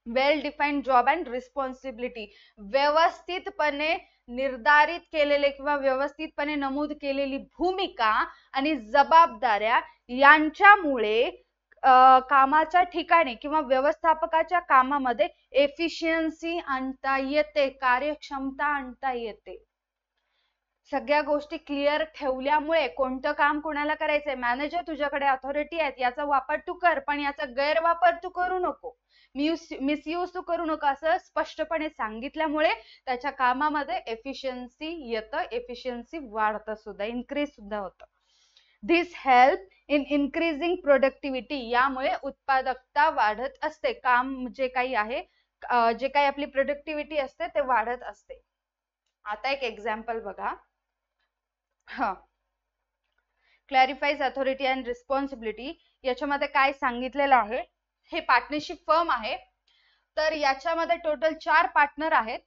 S1: वेल डिफाइंड जॉब अँड रिस्पॉन्सिबिलिटी, व्यवस्थितपणे निर्धारित केलेले किंवा व्यवस्थितपणे नमूद केलेली भूमिका आणि जबाबदाऱ्या यांच्यामुळे कामाच्या ठिकाणी किंवा व्यवस्थापकाच्या कामामध्ये एफिशियन्सी आणता येते, कार्यक्षमता आणता येते. सगळ्या गोष्टी क्लिअर ठेवल्यामुळे कोणतं काम कोणाला करायचंय, मॅनेजर तुझ्याकडे अथॉरिटी आहेत, याचा वापर तू कर, पण याचा गैरवापर तू करू नको, मिसयूज तू करू नको, असं स्पष्टपणे सांगितल्यामुळे त्याच्या कामामध्ये एफिशियन्सी येतं, एफिशियन्सी वाढतं सुद्धा, इन्क्रीज सुद्धा होतं. दिस हेल्प इन इन्क्रीजिंग प्रोडक्टिव्हिटी, यामुळे उत्पादकता वाढत असते. काम जे काही आहे, जे काही आपली प्रोडक्टिव्हिटी असते ते वाढत असते. आता एक एक्झाम्पल बघा. क्लॅरिफाईज अथॉरिटी अँड रिस्पॉन्सिबिलिटी, याच्यामध्ये काय सांगितलेलं आहे? हे पार्टनरशिप फर्म आहे, तर याच्यामध्ये टोटल 4 पार्टनर आहेत,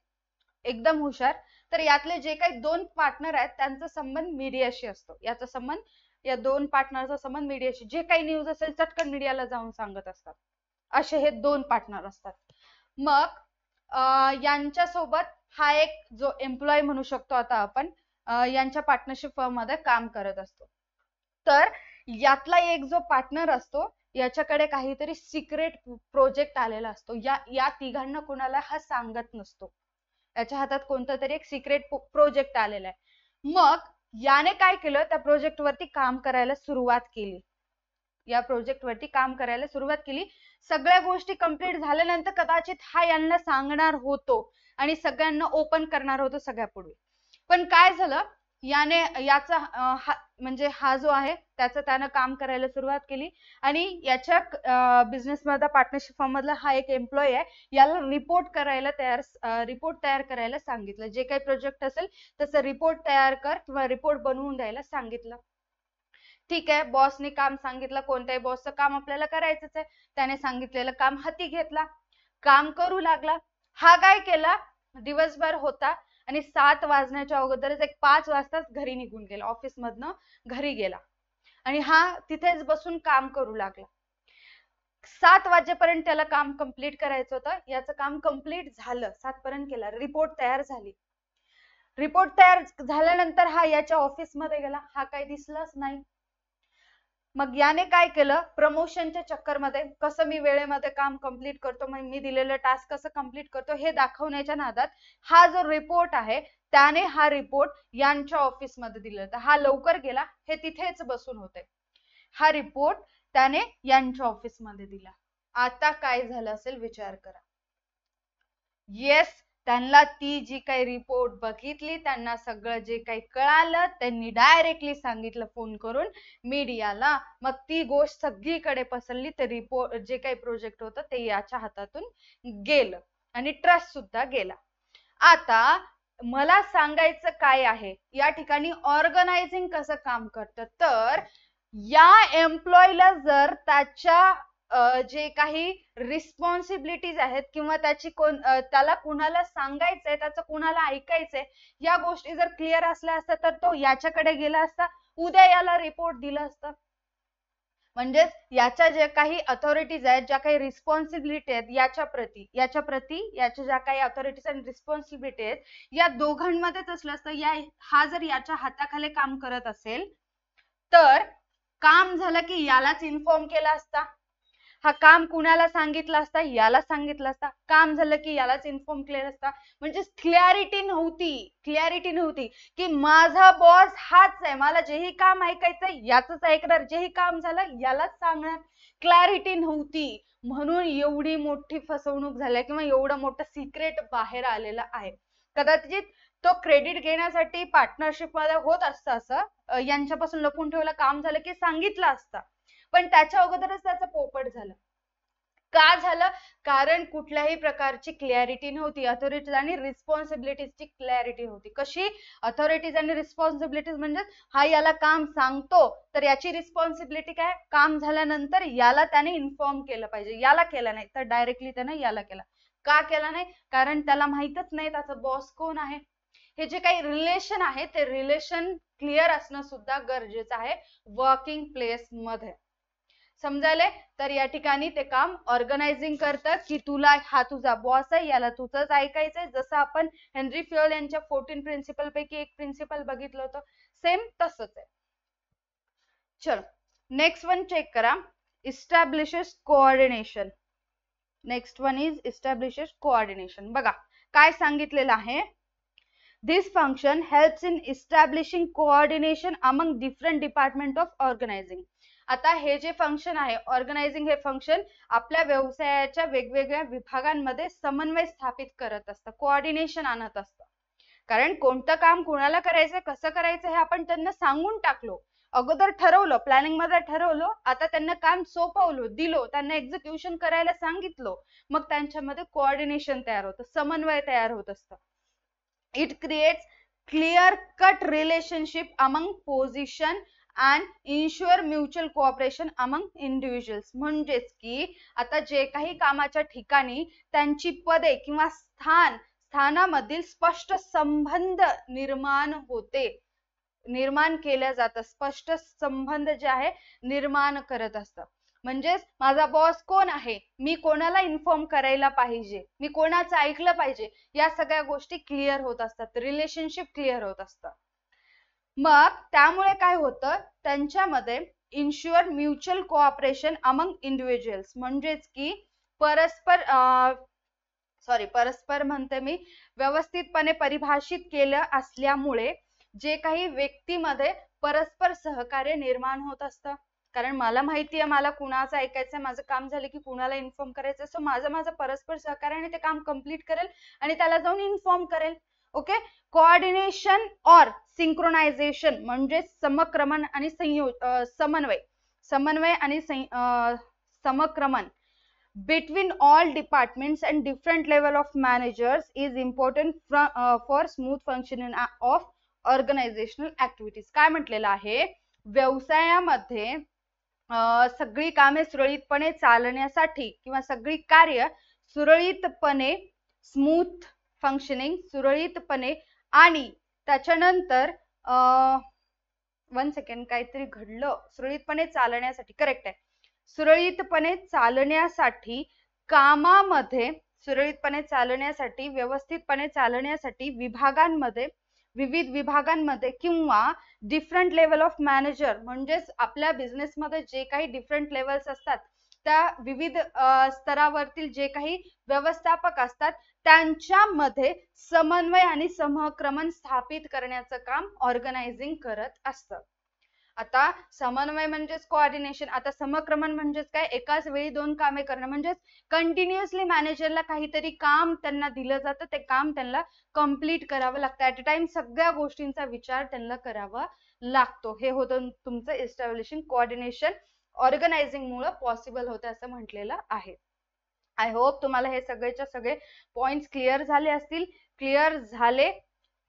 S1: एकदम हुशार. तर यातले जे काही 2 पार्टनर आहेत त्यांचा संबंध मीडियाशी असतो. याचा संबंध, या 2 पार्टनरचा संबंध मीडियाशी, जे काही न्यूज असेल चटकन मीडियाला जाऊन सांगत असतात, असे हे 2 पार्टनर असतात. मग यांच्यासोबत हा एक जो एम्प्लॉय म्हणू शकतो आता आपण, यांच्या पार्टनरशिप फर्म मध्ये काम करत असतो. तर यातला एक जो पार्टनर असतो याच्याकडे काहीतरी सिक्रेट प्रोजेक्ट आलेला असतो. या तिघांना कोणाला हा सांगत नसतो. याच्या हातात कोणता तरी एक सिक्रेट प्रोजेक्ट आलेला आहे. मग याने काय केलं? त्या प्रोजेक्ट वरती काम करायला सुरुवात केली. या प्रोजेक्ट वरती काम करायला सुरुवात केली. सगळ्या गोष्टी कंप्लीट झाल्यानंतर कदाचित हा यांना सांगणार होतो आणि सगळ्यांना ओपन करणार होतो सगळ्यापूर्वी. पण काय झालं? याने याचा म्हणजे हा जो आहे त्यानं काम करायला सुरुवात केली आणि याच्या बिझनेस मध्ये पार्टनरशिप फर्म मधला हा एक एम्प्लॉई आहे, याला रिपोर्ट तयार करायला सांगितलं. जे काही प्रोजेक्ट असेल तसं रिपोर्ट तयार कर किंवा रिपोर्ट बनवून द्यायला सांगितलं. ठीक आहे, बॉसने काम सांगितलं, कोणत्याही बॉसचं काम आपल्याला करायचंच आहे, त्याने सांगितलेलं काम हाती घेतला, काम करू लागला. हा काय केला? दिवसभर होता आणि 7 वाजण्याच्या अगोदरच एक 5 वाजताच घरी निघून गेला, ऑफिस मधनं घरी गेला आणि हा तिथेच बसून काम करू लागला. 7 वाजेपर्यंत त्याला काम कंप्लीट करायचं होतं. याचं काम कंप्लीट झालं, 7 पर्यंत केला, रिपोर्ट तयार झाली. रिपोर्ट तयार झाल्यानंतर हा याच्या ऑफिस मध्ये गेला, हा काही दिसलाच नाही. मग याने काय केलं? प्रमोशनच्या चक्करमध्ये कसं मी वेळेमध्ये काम कंप्लीट करतो, मी दिलेलं टास्क कसं कंप्लीट करतो हे दाखवण्याच्या नादात हा जो रिपोर्ट आहे त्याने हा रिपोर्ट यांच्या ऑफिस मध्ये दिला. तर हा लवकर गेला, हे तिथेच बसून होते. हा रिपोर्ट त्याने यांच्या ऑफिस मध्ये दिला. आता काय झालं असेल विचार करा. येस, त्यांना ती जी काही रिपोर्ट बघितली, त्यांना सगळं जे काही कळालं, त्यांनी डायरेक्टली सांगितलं फोन करून मीडियाला. मग ती गोष्ट सगळीकडे पसरली. ते रिपोर्ट जे काही प्रोजेक्ट होतं ते याच्या हातातून गेलं आणि ट्रस्ट सुद्धा गेला. आता मला सांगायचं काय आहे, या ठिकाणी ऑर्गनायझिंग कसं काम करतं, तर या एम्प्लॉयला जर त्याच्या जे काही रिस्पॉन्सिबिलिटीज आहेत किंवा त्याला कुणाला सांगायचंय, त्याचं कुणाला ऐकायचंय, या गोष्टी जर क्लिअर असल्या असत्या तर तो याच्याकडे गेला असता, उद्या याला रिपोर्ट दिला असता. म्हणजेच याच्या ज्या काही अथॉरिटीज आहेत, ज्या काही रिस्पॉन्सिबिलिटी आहेत याच्या ज्या काही अथॉरिटीज आणि रिस्पॉन्सिबिलिटी आहेत, या दोघांमध्येच असलं असतं. हा जर याच्या हाताखाली काम करत असेल तर काम झालं की यालाच इन्फॉर्म केला असता. हा काम कुणाला सांगितलं असता? याला सांगितलं असता. काम झालं की यालाच इन्फॉर्म केलं असता. म्हणजे क्लॅरिटी नव्हती की माझा बॉस हाच आहे, मला जेही काम ऐकायचंय याच ऐकणार, जेही काम झालं यालाच सांगणार. क्लॅरिटी नव्हती म्हणून एवढी मोठी फसवणूक झाली किंवा एवढं मोठं सिक्रेट बाहेर आलेलं आहे. कदाचित तो क्रेडिट घेण्यासाठी पार्टनरशिप मध्ये होत असतं, असं यांच्यापासून लपून ठेवलं काम झालं की सांगितलं असतं, पण त्याच्या अगोदरच त्याचं पोपट झालं. का झालं? कारण कुठल्याही प्रकारची क्लॅरिटी नव्हती. अथॉरिटीज आणि रिस्पॉन्सिबिलिटीजची क्लॅरिटी होती. कशी? अथॉरिटीज आणि रिस्पॉन्सिबिलिटीज म्हणजे हा याला काम सांगतो तर याची रिस्पॉन्सिबिलिटी काय? काम झाल्यानंतर याला त्याने इन्फॉर्म केलं पाहिजे. याला केलं नाही तर डायरेक्टली त्याने याला केला. का केला नाही? कारण त्याला माहितच नाही त्याचा बॉस कोण आहे. हे जे काही रिलेशन आहे ते रिलेशन क्लिअर असणं सुद्धा गरजेचं आहे वर्किंग प्लेस मध्ये. समजायले? तर या ठिकाणी ते काम ऑर्गनायझिंग करतात की तुला हा तुझा बॉस आहे, याला तुझंच ऐकायचंय. जसं आपण हेनरी फ्युएल यांच्या 14 प्रिन्सिपल पैकी एक प्रिन्सिपल बघितलं होतं, सेम तसंच आहे. चलो नेक्स्ट वन चेक करा. Establishes coordination. Next one is establishes coordination. बघा काय सांगितलेलं आहे. This function helps in establishing coordination among different department of organizing. आता हे जे फंक्शन आहे ऑर्गनायझिंग, हे फंक्शन आपल्या व्यवसायाच्या वेगवेगळ्या विभागांमध्ये समन्वय स्थापित करत असतं, कोऑर्डिनेशन आणत असतं. कारण कोणतं काम कोणाला करायचं, कसं करायचं हे आपण त्यांना सांगून टाकलो, अगोदर ठरवलं, प्लॅनिंग मध्ये ठरवलं, आता त्यांना काम सोपवलं, दिलो, त्यांना एक्झिक्युशन करायला सांगितलं, मग त्यांच्यामध्ये कोऑर्डिनेशन तयार होतं, समन्वय तयार होत असतं. It creates clear-cut relationship among position and ensure mutual cooperation among individuals. म्हणजेच की आता जे काही कामाच्या ठिकाणी त्यांची पदे किंवा स्थानामधील स्पष्ट संबंध निर्माण केल्या जातात. स्पष्ट संबंध जे आहे निर्माण करत असतात. म्हणजेच माझा बॉस कोण आहे, मी कोणाला इन्फॉर्म करायला पाहिजे, मी कोणाचं ऐकलं पाहिजे, या सगळ्या गोष्टी क्लिअर होत असतात, रिलेशनशिप क्लिअर होत असतात. मग त्यामुळे काय होतं, त्यांच्यामध्ये इन्श्युअर म्युच्युअल कोऑपरेशन अमंग इंडिव्हिज्युअल्स. म्हणजेच की परस्पर म्हणते मी, व्यवस्थितपणे परिभाषित केलं असल्यामुळे जे काही व्यक्तीमध्ये परस्पर सहकार्य निर्माण होत असतं. कारण मला माहिती आहे मला कुणाचं ऐकायचंय, माझं काम झालं की कुणाला इन्फॉर्म करायचं, सो माझं परस्पर सहकार्याने ते काम कम्प्लीट करेल आणि त्याला जाऊन इन्फॉर्म करेल. ओके. कोऑर्डिनेशन और सिंक्रोनायझेशन म्हणजे समक्रमण आणि समन्वय आणि समक्रमण between all departments and different level of managers is important for smooth functioning of organizational activities. काय म्हटलेलं आहे, व्यवसायामध्ये सगळी कामे सुरळीतपणे चालण्यासाठी किंवा सगळी कार्य सुरळीतपणे स्मूथ फंक्शनिंग सुरळीतपणे आणि त्याच्यानंतर वन सेकंड काहीतरी घडलं, सुरळीतपणे चालण्यासाठी, करेक्ट आहे, सुरळीतपणे चालण्यासाठी कामामध्ये सुरळीतपणे चालण्यासाठी व्यवस्थितपणे चालण्यासाठी विविध विभागांमध्ये किंवा डिफरंट लेवल ऑफ मॅनेजर म्हणजेच आपल्या बिझनेस मध्ये जे काही डिफरंट लेवल्स असतात त्या विविध स्तरावरतील जे काही व्यवस्थापक असतात त्यांच्यामध्ये समन्वय आणि समक्रमण स्थापित करण्याचं काम ऑर्गनायझिंग करत असतं. आता समन्वय म्हणजेच कोऑर्डिनेशन, आता समक्रमण म्हणजेच काय, एकाच वेळी दोन कामे करणं, म्हणजेच कंटिन्युअसली मॅनेजरला काहीतरी काम त्यांना दिलं जातं, ते काम त्यांना कम्प्लीट करावं लागतं, ऍट अ टाइम सगळ्या गोष्टींचा विचार त्यांना करावा लागतो. हे होतं तुमचं एस्टॅब्लिशिंग कोऑर्डिनेशन, ऑर्गनायझिंग मुळे पॉसिबल होतं असं म्हटलेलं आहे. आय होप तुम्हाला हे सगळेच्या सगळे पॉइंट्स क्लिअर झाले असतील. क्लिअर झाले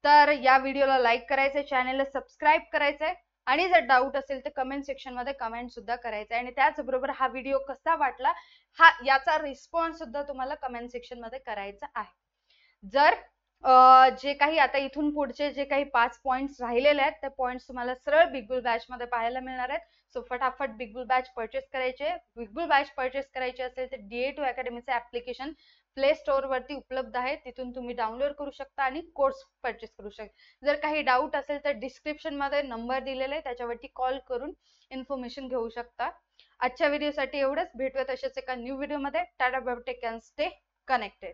S1: तर या व्हिडिओला लाईक करायचंय, चॅनलला सबस्क्राईब करायचंय आणि जर डाऊट असेल तर कमेंट सेक्शन मध्ये कमेंट सुद्धा करायचं आहे. आणि त्याचबरोबर हा व्हिडिओ कसा वाटला याचा रिस्पॉन्स सुद्धा तुम्हाला कमेंट सेक्शन मध्ये करायचा आहे. जर जे काही आता इथून पुढचे जे काही 5 पॉइंट्स राहिलेले आहेत ते पॉइंट्स तुम्हाला सरळ बिग बुल बॅच मध्ये पाहायला मिळणार आहेत. सो फटाफट बिग बुल बॅच परचेस करायचे. बिग बुल बॅच परचेस करायचे असेल तर DA2 अकॅडमीचे ऍप्लिकेशन प्ले स्टोअर वरती उपलब्ध आहे, तिथून तुम्ही डाउनलोड करू शकता आणि कोर्स परचेस करू शकता. जर काही डाऊट असेल तर डिस्क्रिप्शन मध्ये नंबर दिलेला आहे, त्याच्यावरती कॉल करून इन्फॉर्मेशन घेऊ शकता. आजच्या व्हिडिओसाठी एवढंच. भेटूया तसेच एका न्यू व्हिडिओ मध्ये. Tata bye bye, take care, stay connected.